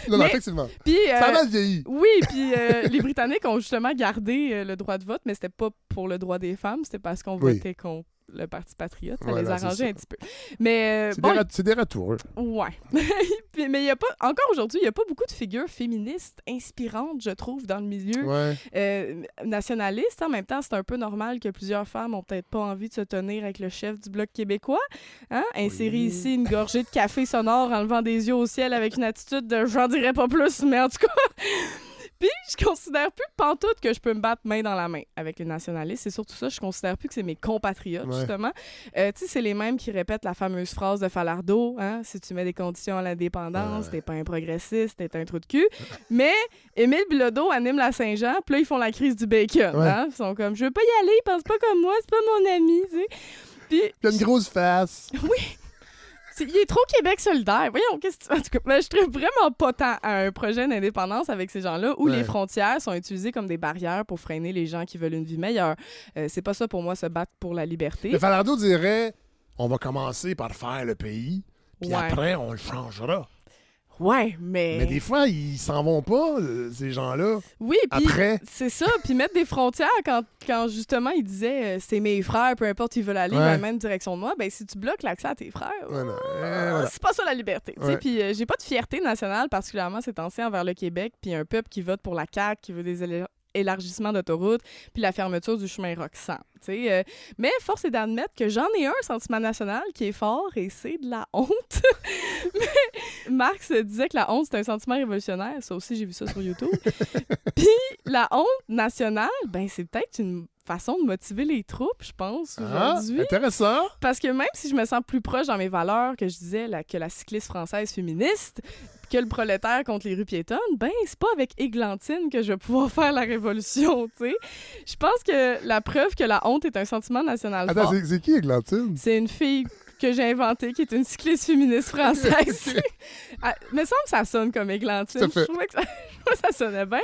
Non, effectivement. Puis, ça a mal vieilli. Oui, puis les Britanniques ont justement gardé le droit de vote, mais c'était pas pour le droit des femmes, c'était parce qu'on votait contre le Parti patriote. Ça les arrangeait un petit peu. Mais c'est des ratours. Ouais. Mais il y a pas... Encore aujourd'hui, il n'y a pas beaucoup de figures féministes inspirantes, je trouve, dans le milieu nationaliste. En même temps, c'est un peu normal que plusieurs femmes n'ont peut-être pas envie de se tenir avec le chef du Bloc québécois. Hein? Insérer ici une gorgée de café sonore en levant des yeux au ciel avec une attitude de « j'en dirais pas plus », mais en tout cas... Puis, je considère plus pantoute que je peux me battre main dans la main avec les nationalistes. C'est surtout ça, je considère plus que c'est mes compatriotes, justement. Tu sais, c'est les mêmes qui répètent la fameuse phrase de Falardeau, hein, « Si tu mets des conditions à l'indépendance, t'es pas un progressiste, t'es un trou de cul. » Mais Émile Bilodeau anime la Saint-Jean, puis là, ils font la crise du bacon. Hein? Ils sont comme « Je veux pas y aller, il pense pas comme moi, c'est pas mon ami. » Puis il a une grosse face. Oui. Il est trop Québec solidaire. Voyons, qu'est-ce que tu... En tout cas, je trouve vraiment pas tant à un projet d'indépendance avec ces gens-là où les frontières sont utilisées comme des barrières pour freiner les gens qui veulent une vie meilleure. C'est pas ça pour moi, se battre pour la liberté. Le Falardeau dirait, on va commencer par faire le pays, puis après, on le changera. Ouais, mais des fois, ils s'en vont pas, ces gens-là. Oui, puis après. C'est ça. Puis mettre des frontières quand justement, ils disaient c'est mes frères, peu importe, ils veulent aller dans la même direction de moi, ben si tu bloques l'accès à tes frères, c'est pas ça la liberté. Puis j'ai pas de fierté nationale, particulièrement ces temps-ci, envers le Québec, puis un peuple qui vote pour la CAQ, qui veut des élargissement d'autoroutes, puis la fermeture du chemin Roxham. Mais force est d'admettre que j'en ai un sentiment national qui est fort et c'est de la honte. Mais Marx disait que la honte, c'est un sentiment révolutionnaire. Ça aussi, j'ai vu ça sur YouTube. Puis la honte nationale, ben c'est peut-être une façon de motiver les troupes, je pense, aujourd'hui. Intéressant. Parce que même si je me sens plus proche dans mes valeurs que je disais que la cycliste française féministe, que le prolétaire contre les rues piétonnes, ben c'est pas avec Églantine que je vais pouvoir faire la révolution, tu sais. Je pense que la preuve que la honte est un sentiment national fort... Attends, c'est qui Églantine? C'est une fille que j'ai inventée, qui est une cycliste féministe française. Me semble que ça sonne comme Églantine. Je trouvais que ça sonnait bien.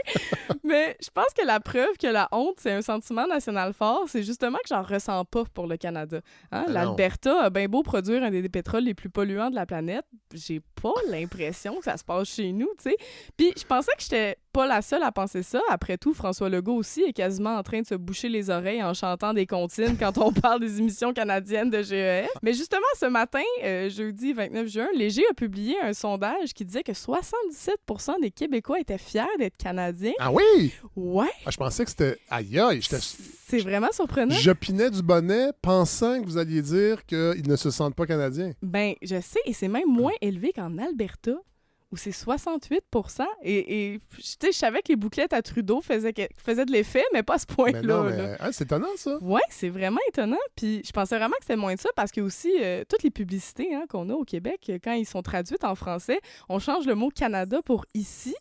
Mais je pense que la preuve que la honte, c'est un sentiment national fort, c'est justement que j'en ressens pas pour le Canada. Hein? L'Alberta a bien beau produire un des pétroles les plus polluants de la planète. J'ai pas l'impression que ça se passe chez nous, tu sais. Puis je pensais que j'étais pas la seule à penser ça. Après tout, François Legault aussi est quasiment en train de se boucher les oreilles en chantant des comptines quand on parle des émissions canadiennes de GES. Mais justement, ce matin, jeudi 29 juin, Léger a publié un sondage qui disait que 77% des Québécois étaient fiers d'être Canadiens. Ah oui? Ouais. Je pensais que c'était... Aïe, c'est vraiment surprenant. J'opinais du bonnet pensant que vous alliez dire qu'ils ne se sentent pas Canadiens. Ben, je sais, et c'est même moins élevé qu'en Alberta, où c'est 68%. Et tu sais, je savais que les bouclettes à Trudeau faisaient de l'effet, mais pas à ce point-là. Mais c'est étonnant, ça. Oui, c'est vraiment étonnant. Puis je pensais vraiment que c'était moins de ça, parce que aussi, toutes les publicités qu'on a au Québec, quand ils sont traduites en français, on change le mot Canada pour « ici ».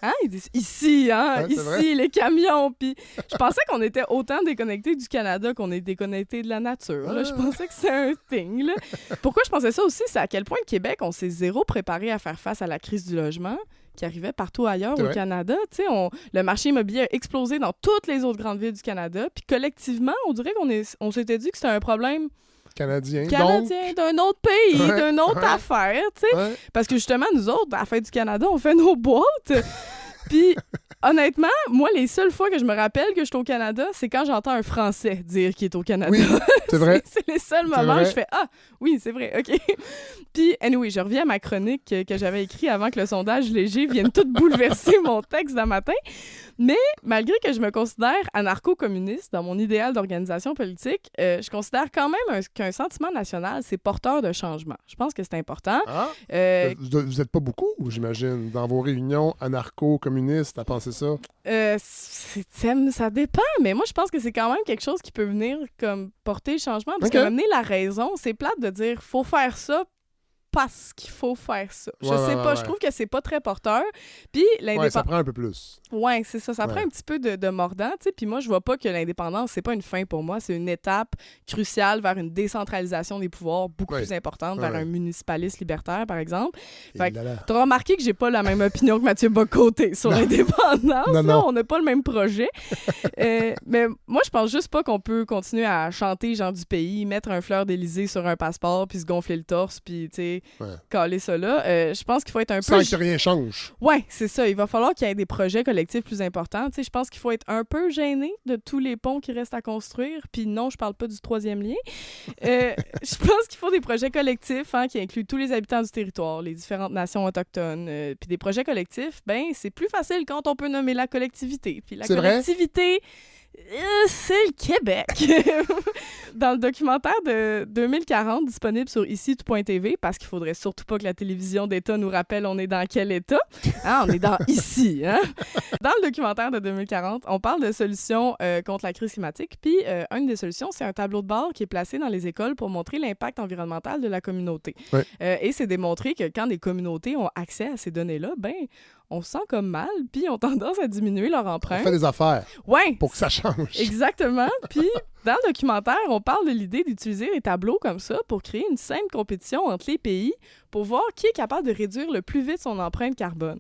Hein? Ils disent ici, hein? Ici, les camions. Puis je pensais qu'on était autant déconnectés du Canada qu'on est déconnectés de la nature. Là. Je pensais que c'est un thing. Là. Pourquoi je pensais ça aussi? C'est à quel point le Québec, on s'est zéro préparé à faire face à la crise du logement qui arrivait partout ailleurs au Canada. Le marché immobilier a explosé dans toutes les autres grandes villes du Canada. Puis collectivement, on dirait qu'on s'était dit que c'était un problème Canadien, d'un autre pays, d'une autre affaire, tu sais. Parce que justement, nous autres, à la Fête du Canada, on fait nos boîtes. Puis, honnêtement, moi, les seules fois que je me rappelle que je suis au Canada, c'est quand j'entends un Français dire qu'il est au Canada. Oui, c'est vrai. c'est les seuls moments où je fais « Ah, oui, c'est vrai, OK. » Puis, anyway, je reviens à ma chronique que j'avais écrite avant que le sondage Léger vienne tout bouleverser mon texte d'un matin. Mais malgré que je me considère anarcho-communiste dans mon idéal d'organisation politique, je considère quand même qu'un sentiment national, c'est porteur de changement. Je pense que c'est important. Vous n'êtes pas beaucoup, j'imagine, dans vos réunions anarcho-communistes à penser ça? Ça dépend, mais moi, je pense que c'est quand même quelque chose qui peut venir comme porter le changement. Parce que amener la raison, c'est plate de dire « faut faire ça » parce qu'il faut faire ça. Je sais pas, je trouve que c'est pas très porteur. Puis ça prend un peu plus. Ouais, c'est ça. Ça prend un petit peu de mordant, tu sais. Puis moi, je vois pas que l'indépendance, c'est pas une fin pour moi. C'est une étape cruciale vers une décentralisation des pouvoirs beaucoup plus importante, vers un municipalisme libertaire, par exemple. Fait que t'auras remarqué que j'ai pas la même opinion que Mathieu Bock-Côté sur l'indépendance. Non, on n'a pas le même projet. Mais moi, je pense juste pas qu'on peut continuer à chanter genre du pays, mettre un fleur d'Élysée sur un passeport, puis se gonfler le torse, puis, tu sais, caler ça là. Je pense qu'il faut être un Sans peu... que rien change. Oui, c'est ça. Il va falloir qu'il y ait des projets collectifs plus importants. Tu sais, je pense qu'il faut être un peu gêné de tous les ponts qui restent à construire. Puis non, je parle pas du troisième lien. Je pense qu'il faut des projets collectifs qui incluent tous les habitants du territoire, les différentes nations autochtones. Puis des projets collectifs, ben c'est plus facile quand on peut nommer la collectivité. Puis la collectivité... c'est le Québec. Dans le documentaire de 2040 disponible sur ici.tv, parce qu'il faudrait surtout pas que la télévision d'État nous rappelle on est dans quel État. On est dans ici. Dans le documentaire de 2040, on parle de solutions contre la crise climatique. Puis une des solutions, c'est un tableau de bord qui est placé dans les écoles pour montrer l'impact environnemental de la communauté. Ouais. Et c'est démontré que quand des communautés ont accès à ces données-là, ben on se sent comme mal, puis ont tendance à diminuer leur empreinte. On fait des affaires pour que ça change. Exactement. Puis, dans le documentaire, on parle de l'idée d'utiliser les tableaux comme ça pour créer une saine compétition entre les pays pour voir qui est capable de réduire le plus vite son empreinte carbone.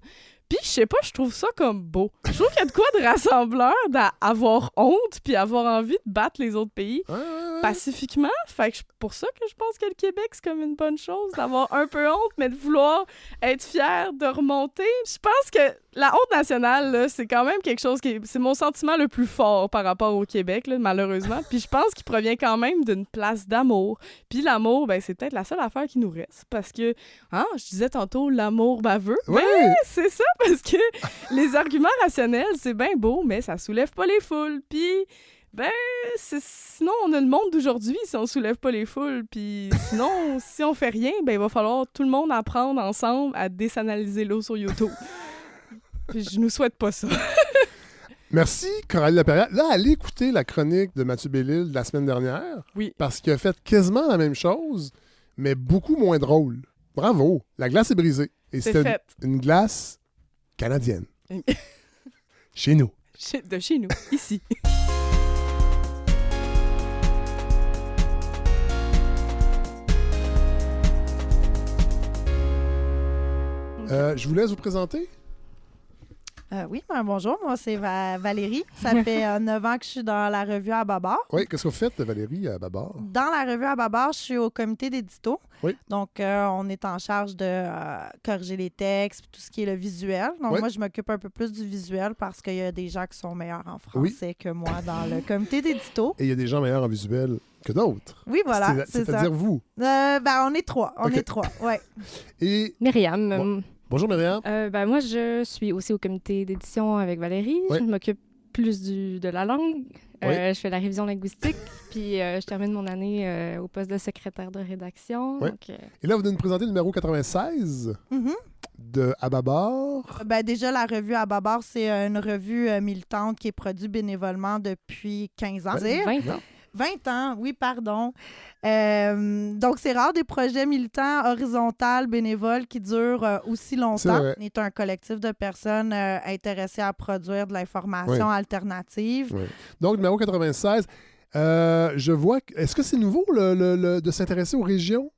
Puis, je sais pas, je trouve ça comme beau. Je trouve qu'il y a de quoi de rassembleur d'avoir honte puis avoir envie de battre les autres pays pacifiquement. Fait que pour ça que je pense que le Québec, c'est comme une bonne chose d'avoir un peu honte, mais de vouloir être fier de remonter. Je pense que la honte nationale, là, c'est quand même quelque chose c'est mon sentiment le plus fort par rapport au Québec, là, malheureusement. Puis je pense qu'il provient quand même d'une place d'amour. Puis l'amour, ben c'est peut-être la seule affaire qui nous reste. Parce que, je disais tantôt, l'amour baveux. Oui! Ben, c'est ça, parce que les arguments rationnels, c'est bien beau, mais ça soulève pas les foules. Puis, sinon, on a le monde d'aujourd'hui si on soulève pas les foules. Puis sinon, si on fait rien, ben il va falloir tout le monde apprendre ensemble à désanalyser l'eau sur YouTube. Puis je nous souhaite pas ça. Merci, Coralie Laperrière. Là, allez écouter la chronique de Mathieu Bellil de la semaine dernière. Oui. Parce qu'il a fait quasiment la même chose, mais beaucoup moins drôle. Bravo. La glace est brisée. Et c'était une glace canadienne. Chez nous. De chez nous, ici. Je vous laisse vous présenter. Oui, bonjour. Moi, c'est Valérie. Ça fait 9 ans que je suis dans la revue à Babar. Oui, qu'est-ce que vous faites, Valérie, à Babar? Dans la revue à Babar, je suis au comité d'édito. Oui. Donc, on est en charge de corriger les textes, tout ce qui est le visuel. Donc, moi, je m'occupe un peu plus du visuel parce qu'il y a des gens qui sont meilleurs en français que moi dans le comité d'édito. Et il y a des gens meilleurs en visuel que d'autres. Oui, voilà, c'est ça. C'est-à-dire vous? On est trois. On est trois, oui. Et... Myriam. Bonjour Myriam. Moi, je suis aussi au comité d'édition avec Valérie. Oui. Je m'occupe plus de la langue. Je fais la révision linguistique. Puis je termine mon année au poste de secrétaire de rédaction. Oui. Donc, Et là, vous venez de nous présenter le numéro 96 de À Babar. Déjà, la revue À Babar, c'est une revue militante qui est produite bénévolement depuis 15 ans. 20 ans. 20 ans, oui, pardon. Donc, c'est rare des projets militants horizontaux, bénévoles qui durent aussi longtemps. On est un collectif de personnes intéressées à produire de l'information alternative. Oui. Donc, numéro 96, je vois... Est-ce que c'est nouveau de s'intéresser aux régions?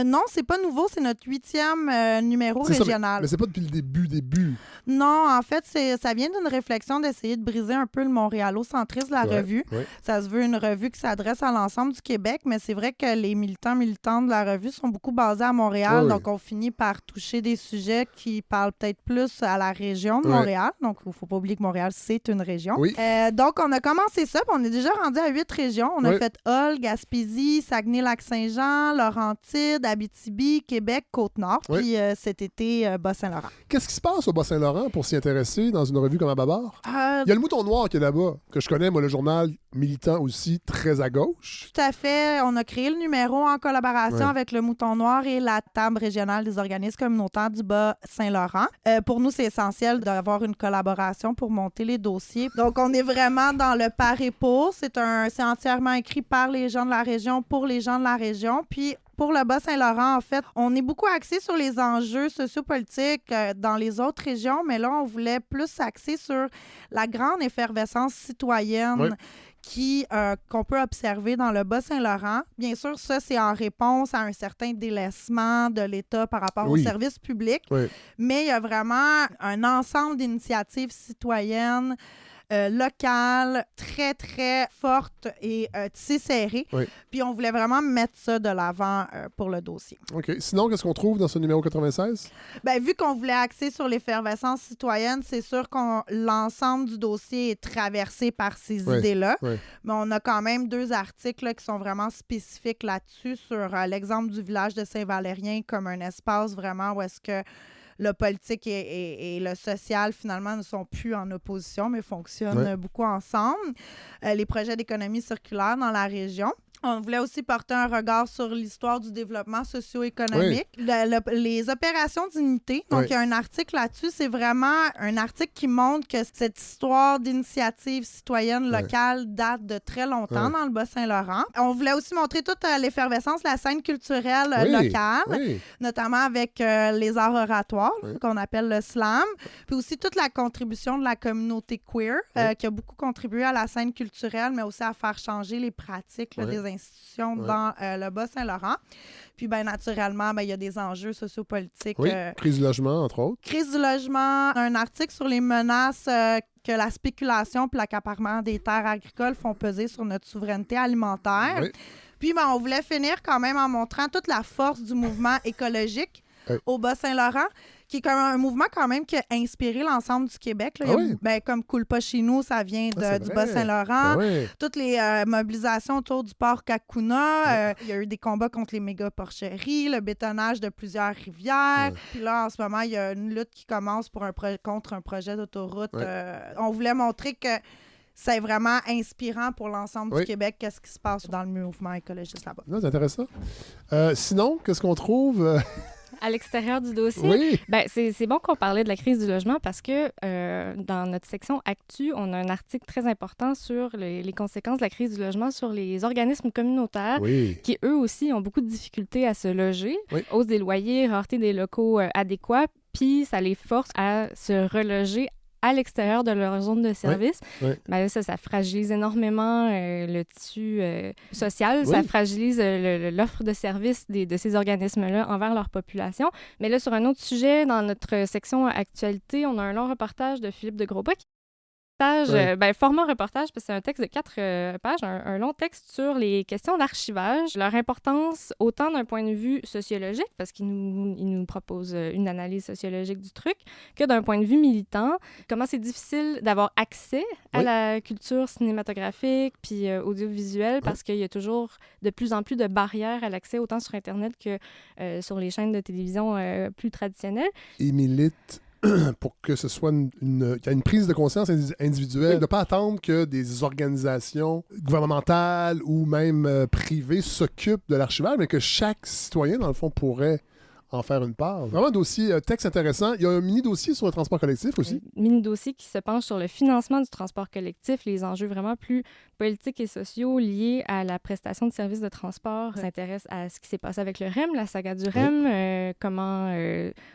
Non, c'est pas nouveau. C'est notre 8e numéro régional. Mais c'est pas depuis le début. Non, en fait, ça vient d'une réflexion d'essayer de briser un peu le montréalocentrisme de la revue. Oui. Ça se veut une revue qui s'adresse à l'ensemble du Québec, mais c'est vrai que les militantes de la revue sont beaucoup basés à Montréal, donc on finit par toucher des sujets qui parlent peut-être plus à la région de Montréal. Donc, il ne faut pas oublier que Montréal, c'est une région. Oui. Donc, on a commencé ça, puis on est déjà rendu à 8 régions. On a fait Hull, Gaspésie, Saguenay-Lac-Saint-Jean, Laurentides, Abitibi, Québec, Côte-Nord, puis cet été, Bas-Saint-Laurent. Qu'est-ce qui se passe au Bas-Saint-Laurent pour s'y intéresser dans une revue comme À Babar? Il y a le Mouton Noir qui est là-bas, que je connais, moi, le journal militant aussi, très à gauche. Tout à fait. On a créé le numéro en collaboration avec le Mouton Noir et la table régionale des organismes communautaires du Bas-Saint-Laurent. Pour nous, c'est essentiel d'avoir une collaboration pour monter les dossiers. Donc, on est vraiment dans le par et pour. C'est entièrement écrit par les gens de la région, pour les gens de la région. Puis, pour le Bas-Saint-Laurent, en fait, on est beaucoup axé sur les enjeux sociopolitiques dans les autres régions, mais là, on voulait plus s'axer sur la grande effervescence citoyenne qu'on peut observer dans le Bas-Saint-Laurent. Bien sûr, ça, c'est en réponse à un certain délaissement de l'État par rapport aux services publics, mais il y a vraiment un ensemble d'initiatives citoyennes locale, très, très forte et tissée serrée. Oui. Puis on voulait vraiment mettre ça de l'avant pour le dossier. OK. Sinon, qu'est-ce qu'on trouve dans ce numéro 96? Bien, vu qu'on voulait axer sur l'effervescence citoyenne, c'est sûr que l'ensemble du dossier est traversé par ces idées-là. Oui. Mais on a quand même 2 articles là, qui sont vraiment spécifiques là-dessus, sur l'exemple du village de Saint-Valérien comme un espace vraiment où est-ce que le politique et le social, finalement, ne sont plus en opposition, mais fonctionnent beaucoup ensemble. Les projets d'économie circulaire dans la région. On voulait aussi porter un regard sur l'histoire du développement socio-économique, les opérations d'unité. Donc, il y a un article là-dessus. C'est vraiment un article qui montre que cette histoire d'initiative citoyenne locale date de très longtemps dans le Bas-Saint-Laurent. On voulait aussi montrer toute l'effervescence de la scène culturelle locale, notamment avec les arts oratoires, qu'on appelle le slam. Puis aussi toute la contribution de la communauté queer, qui a beaucoup contribué à la scène culturelle, mais aussi à faire changer les pratiques des institutions dans le Bas-Saint-Laurent. Puis, bien, naturellement, il y a des enjeux sociopolitiques. Crise du logement, entre autres. Crise du logement, un article sur les menaces que la spéculation et l'accaparement des terres agricoles font peser sur notre souveraineté alimentaire. Puis, on voulait finir quand même en montrant toute la force du mouvement écologique au Bas-Saint-Laurent, qui est comme un mouvement quand même qui a inspiré l'ensemble du Québec. Là. Comme Coule pas chez nous, ça vient du Bas-Saint-Laurent. Toutes les mobilisations autour du port Kakuna. Il y a eu des combats contre les méga-porcheries, le bétonnage de plusieurs rivières. Puis là, en ce moment, il y a une lutte qui commence contre un projet d'autoroute. On voulait montrer que c'est vraiment inspirant pour l'ensemble du Québec, qu'est-ce qui se passe dans le mouvement écologiste là-bas. C'est intéressant. Sinon, qu'est-ce qu'on trouve... À l'extérieur du dossier, c'est bon qu'on parlait de la crise du logement parce que dans notre section Actu, on a un article très important sur les conséquences de la crise du logement sur les organismes communautaires qui, eux aussi, ont beaucoup de difficultés à se loger. Hausse des loyers, rareté des locaux adéquats, puis ça les force à se reloger à l'extérieur de leur zone de service. Ça fragilise énormément le tissu social. Ça fragilise l'offre de services de ces organismes-là envers leur population. Mais là, sur un autre sujet, dans notre section actualité, on a un long reportage de Philippe de Grosbois format reportage, parce que c'est un texte de 4 pages, un long texte sur les questions d'archivage, leur importance autant d'un point de vue sociologique, parce qu'il nous propose une analyse sociologique du truc, que d'un point de vue militant, comment c'est difficile d'avoir accès à la culture cinématographique puis audiovisuelle, parce qu'il y a toujours de plus en plus de barrières à l'accès, autant sur Internet que sur les chaînes de télévision plus traditionnelles. Il milite pour que ce soit qu'il y ait une prise de conscience individuelle, de ne pas attendre que des organisations gouvernementales ou même privées s'occupent de l'archivage, mais que chaque citoyen, dans le fond, pourrait en faire une part. Vraiment un dossier, texte intéressant. Il y a un mini-dossier sur le transport collectif aussi. Un mini-dossier qui se penche sur le financement du transport collectif, les enjeux vraiment plus politiques et sociaux liés à la prestation de services de transport. Ça s'intéresse à ce qui s'est passé avec le REM, la saga du REM, comment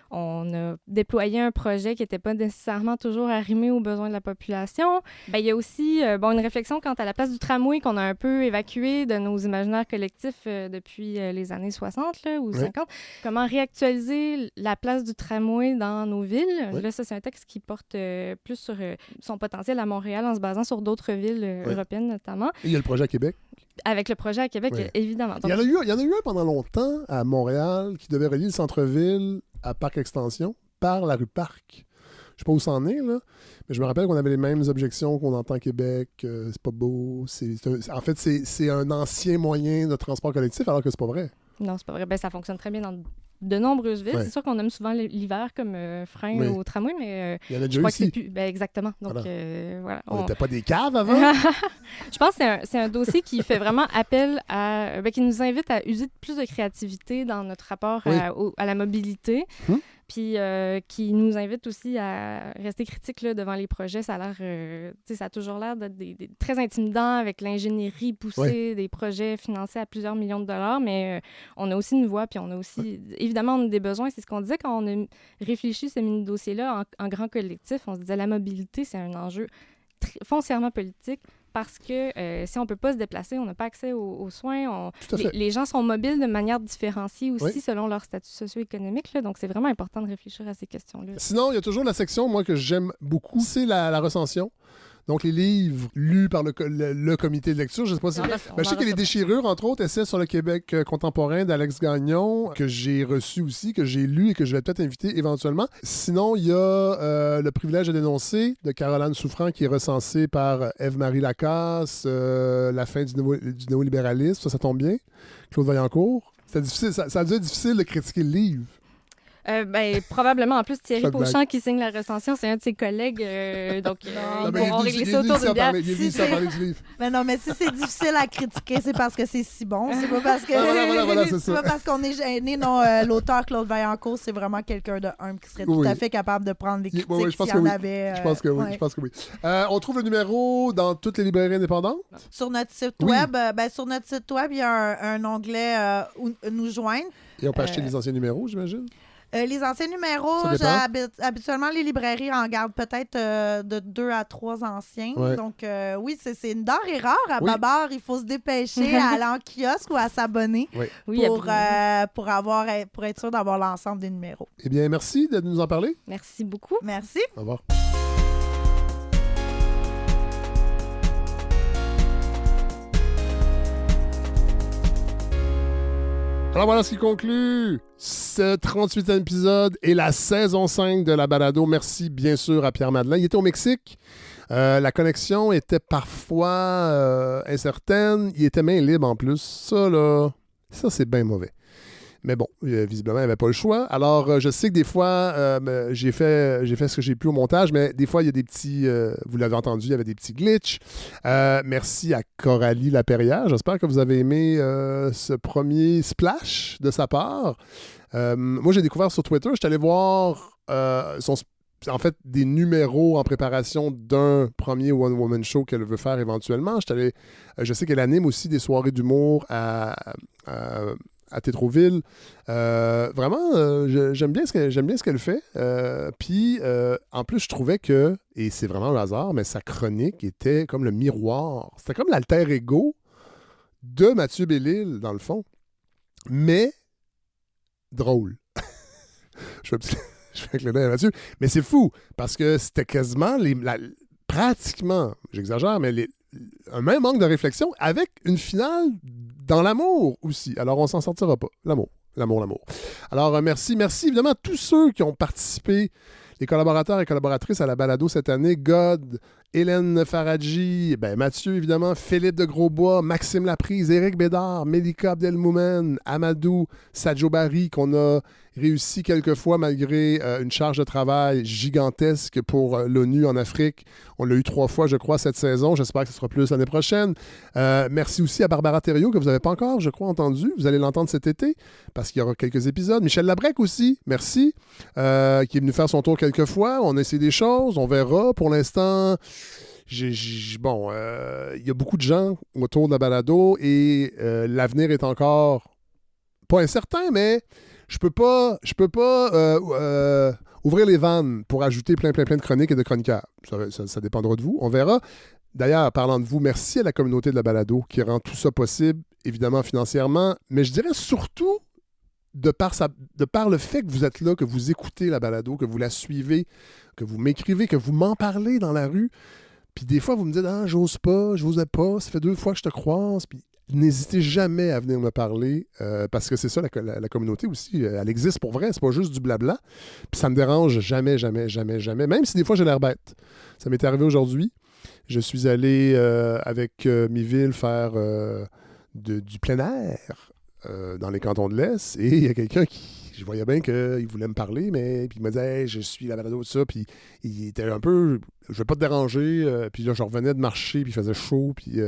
on a déployé un projet qui n'était pas nécessairement toujours arrimé aux besoins de la population. Il y a aussi une réflexion quant à la place du tramway qu'on a un peu évacué de nos imaginaires collectifs depuis les années 60 ou 50. Comment réactualiser la place du tramway dans nos villes. Là, ça, c'est un texte qui porte plus sur son potentiel à Montréal en se basant sur d'autres villes européennes, notamment. Et il y a le projet à Québec. Avec le projet à Québec, évidemment. Donc, il y en a eu un pendant longtemps à Montréal qui devait relier le centre-ville à Parc Extension par la rue Parc. Je ne sais pas où ça en est, là, mais je me rappelle qu'on avait les mêmes objections qu'on entend à Québec. C'est pas beau. En fait, c'est un ancien moyen de transport collectif, alors que c'est pas vrai. Non, c'est pas vrai. Ça fonctionne très bien dans de nombreuses villes. C'est sûr qu'on aime souvent l'hiver comme frein au tramway, mais il y en a je déjà crois aussi. Que c'est plus... exactement. Donc, voilà. On n'était pas des caves avant? Je pense que c'est un dossier qui fait vraiment appel à... qui nous invite à user de plus de créativité dans notre rapport à la mobilité. Puis qui nous invite aussi à rester critique là, devant les projets. Ça a l'air, ça a toujours l'air d'être très intimidant avec l'ingénierie poussée, des projets financés à plusieurs millions de dollars, mais on a aussi une voix, puis on a aussi, évidemment, on a des besoins. C'est ce qu'on disait quand on a réfléchi ce mini-dossier-là en grand collectif. On se disait la mobilité, c'est un enjeu foncièrement politique. Parce que si on ne peut pas se déplacer, on n'a pas accès aux soins. Les gens sont mobiles de manière différenciée aussi selon leur statut socio-économique. Là, donc, c'est vraiment important de réfléchir à ces questions-là. Sinon, il y a toujours la section, moi, que j'aime beaucoup, c'est la recension. Donc, les livres lus par le comité de lecture, je ne sais pas si... je sais que Les Déchirures, entre autres, essais sur le Québec contemporain d'Alex Gagnon, que j'ai reçu aussi, que j'ai lu et que je vais peut-être inviter éventuellement. Sinon, il y a Le privilège de dénoncer de Caroline Souffrant, qui est recensé par Ève-Marie Lacasse, La fin du néolibéralisme, ça tombe bien. Claude Vaillancourt. C'était difficile, ça a dû être difficile de critiquer le livre. Probablement. En plus, Thierry Beauchamp qui signe la recension, c'est un de ses collègues. Donc, ils vont régler ça autour d'une bière. Il est venu à parler du livre. Mais non, mais si c'est difficile à critiquer, c'est parce que c'est si bon. C'est pas parce que c'est pas parce qu'on est gêné. Non, l'auteur Claude Vaillancourt, c'est vraiment quelqu'un de humble qui serait tout à fait capable de prendre les critiques s'il y en avait. Je pense que oui. On trouve le numéro dans toutes les librairies indépendantes. Sur notre site web, il y a un onglet Nous joindre. Et on peut acheter les anciens numéros, j'imagine? Les anciens numéros, habituellement, les librairies en gardent peut-être de 2 à 3 anciens. Ouais. Donc, oui, c'est une denrée rare à Babar. Il faut se dépêcher à aller en kiosque ou à s'abonner pour être sûr d'avoir l'ensemble des numéros. Eh bien, merci de nous en parler. Merci beaucoup. Merci. Au revoir. Alors voilà ce qui conclut ce 38e épisode et la saison 5 de la balado. Merci bien sûr à Pierre Madeleine. Il était au Mexique. La connexion était parfois incertaine. Il était main libre en plus. Ça c'est bien mauvais. Mais bon, visiblement, il n'y avait pas le choix. Alors, je sais que des fois, j'ai fait ce que j'ai pu au montage, mais des fois, il y a des petits... vous l'avez entendu, il y avait des petits glitches. Merci à Coralie Laperrière. J'espère que vous avez aimé ce premier splash de sa part. Moi, j'ai découvert sur Twitter, je suis allé voir en fait des numéros en préparation d'un premier one-woman show qu'elle veut faire éventuellement. Je sais qu'elle anime aussi des soirées d'humour à Tétroville. Vraiment, j'aime bien ce qu'elle fait. Puis, en plus, je trouvais que, et c'est vraiment un hasard, mais sa chronique était comme le miroir. C'était comme l'alter ego de Mathieu Bellil, dans le fond. Mais drôle. Je fais un clin d'œil à Mathieu. Mais c'est fou, parce que c'était quasiment, pratiquement, j'exagère, mais un même manque de réflexion avec une finale dans l'amour aussi. Alors, on s'en sortira pas. L'amour. Alors, merci évidemment à tous ceux qui ont participé, les collaborateurs et collaboratrices à la balado cette année. God, Hélène Faradji, Mathieu, évidemment, Philippe de Grosbois, Maxime Laprise, Éric Bédard, Mélika Abdelmoumen, Amadou Sadjobari, qu'on a réussi quelquefois malgré une charge de travail gigantesque pour l'ONU en Afrique. On l'a eu 3 fois, je crois, cette saison. J'espère que ce sera plus l'année prochaine. Merci aussi à Barbara Thériault, que vous n'avez pas encore, je crois, entendu. Vous allez l'entendre cet été, parce qu'il y aura quelques épisodes. Michel Labrec aussi, merci, qui est venu faire son tour quelques fois. On a essayé des choses, on verra. Pour l'instant... il y a beaucoup de gens autour de la balado et l'avenir est encore pas incertain, mais je peux pas ouvrir les vannes pour ajouter plein de chroniques et de chroniqueurs. Ça dépendra de vous, on verra. D'ailleurs, parlant de vous, merci à la communauté de la balado qui rend tout ça possible, évidemment financièrement, mais je dirais surtout de par le fait que vous êtes là, que vous écoutez la balado, que vous la suivez, que vous m'écrivez, que vous m'en parlez dans la rue. Puis des fois, vous me dites « Ah, j'ose pas, je n'osais pas, ça fait 2 fois que je te croise. » Puis n'hésitez jamais à venir me parler, parce que c'est ça, la communauté aussi, elle existe pour vrai, c'est pas juste du blabla. Puis ça me dérange jamais, même si des fois j'ai l'air bête. Ça m'est arrivé aujourd'hui. Je suis allé avec Miville faire du plein air dans les cantons de l'Est, et il y a quelqu'un je voyais bien qu'il voulait me parler, mais puis il me disait hey, « je suis la balado de ça », puis il était un peu « je vais pas te déranger », puis là je revenais de marcher, puis il faisait chaud, puis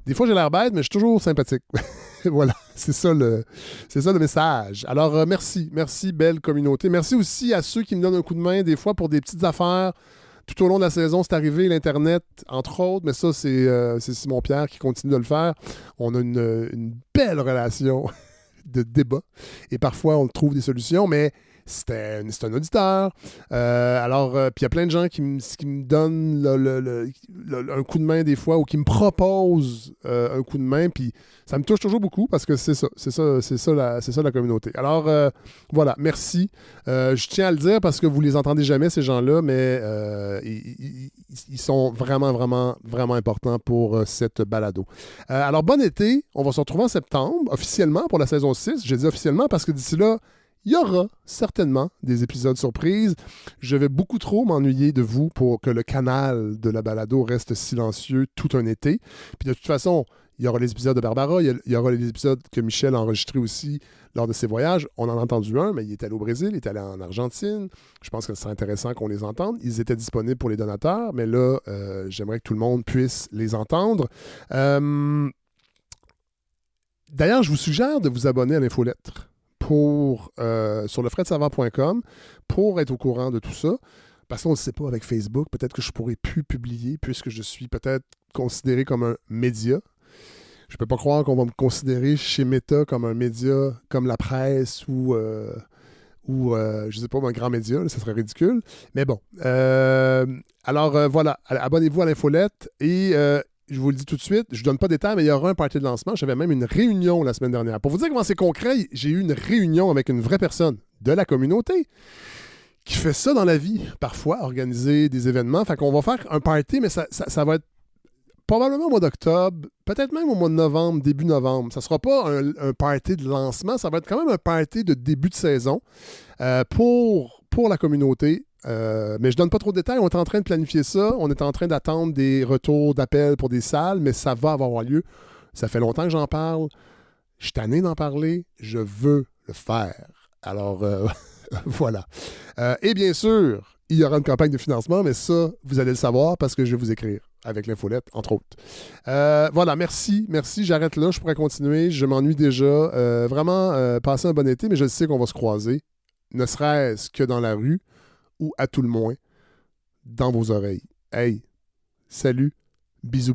des fois j'ai l'air bête, mais je suis toujours sympathique. Voilà, c'est ça le message. Alors merci belle communauté. Merci aussi à ceux qui me donnent un coup de main des fois pour des petites affaires. Tout au long de la saison, c'est arrivé, l'Internet, entre autres, mais ça, c'est Simon Pierre qui continue de le faire. On a une belle relation de débat, et parfois, on trouve des solutions, mais c'est un auditeur. Puis il y a plein de gens qui me donnent un coup de main des fois, ou qui me proposent un coup de main, puis ça me touche toujours beaucoup, parce que c'est ça la communauté. Alors, voilà, merci. Je tiens à le dire, parce que vous les entendez jamais, ces gens-là, mais ils sont vraiment, vraiment, vraiment importants pour cette balado. Alors, bon été. On va se retrouver en septembre, officiellement, pour la saison 6. Je dis officiellement parce que d'ici là, il y aura certainement des épisodes surprises. Je vais beaucoup trop m'ennuyer de vous pour que le canal de la balado reste silencieux tout un été. Puis de toute façon, il y aura les épisodes de Barbara, il y aura les épisodes que Michel a enregistrés aussi lors de ses voyages. On en a entendu un, mais il est allé au Brésil, il est allé en Argentine. Je pense que ce serait intéressant qu'on les entende. Ils étaient disponibles pour les donateurs, mais là, j'aimerais que tout le monde puisse les entendre. D'ailleurs, je vous suggère de vous abonner à l'infolettre sur lefredsavant.com pour être au courant de tout ça. Parce qu'on ne le sait pas avec Facebook. Peut-être que je ne pourrais plus publier puisque je suis peut-être considéré comme un média. Je ne peux pas croire qu'on va me considérer chez Meta comme un média comme la presse ou je ne sais pas, un grand média. Là, ça serait ridicule. Mais bon. Alors, voilà. Abonnez-vous à l'infolette et je vous le dis tout de suite, je ne donne pas de détails, mais il y aura un party de lancement. J'avais même une réunion la semaine dernière. Pour vous dire comment c'est concret, j'ai eu une réunion avec une vraie personne de la communauté qui fait ça dans la vie, parfois, organiser des événements. Fait qu'on va faire un party, mais ça va être probablement au mois d'octobre, peut-être même au mois de novembre, début novembre. Ça ne sera pas un party de lancement, ça va être quand même un party de début de saison pour la communauté. Mais je ne donne pas trop de détails. On est en train de planifier ça. On est en train d'attendre des retours d'appels pour des salles, mais ça va avoir lieu. Ça fait longtemps que j'en parle. Je suis tanné d'en parler. Je veux le faire. Alors, voilà. Et bien sûr, il y aura une campagne de financement, mais ça, vous allez le savoir parce que je vais vous écrire avec l'infolette, entre autres. Voilà, merci. J'arrête là. Je pourrais continuer. Je m'ennuie déjà. Vraiment, passez un bon été, mais je sais qu'on va se croiser, ne serait-ce que dans la rue ou à tout le moins dans vos oreilles. Hey, salut, bisous.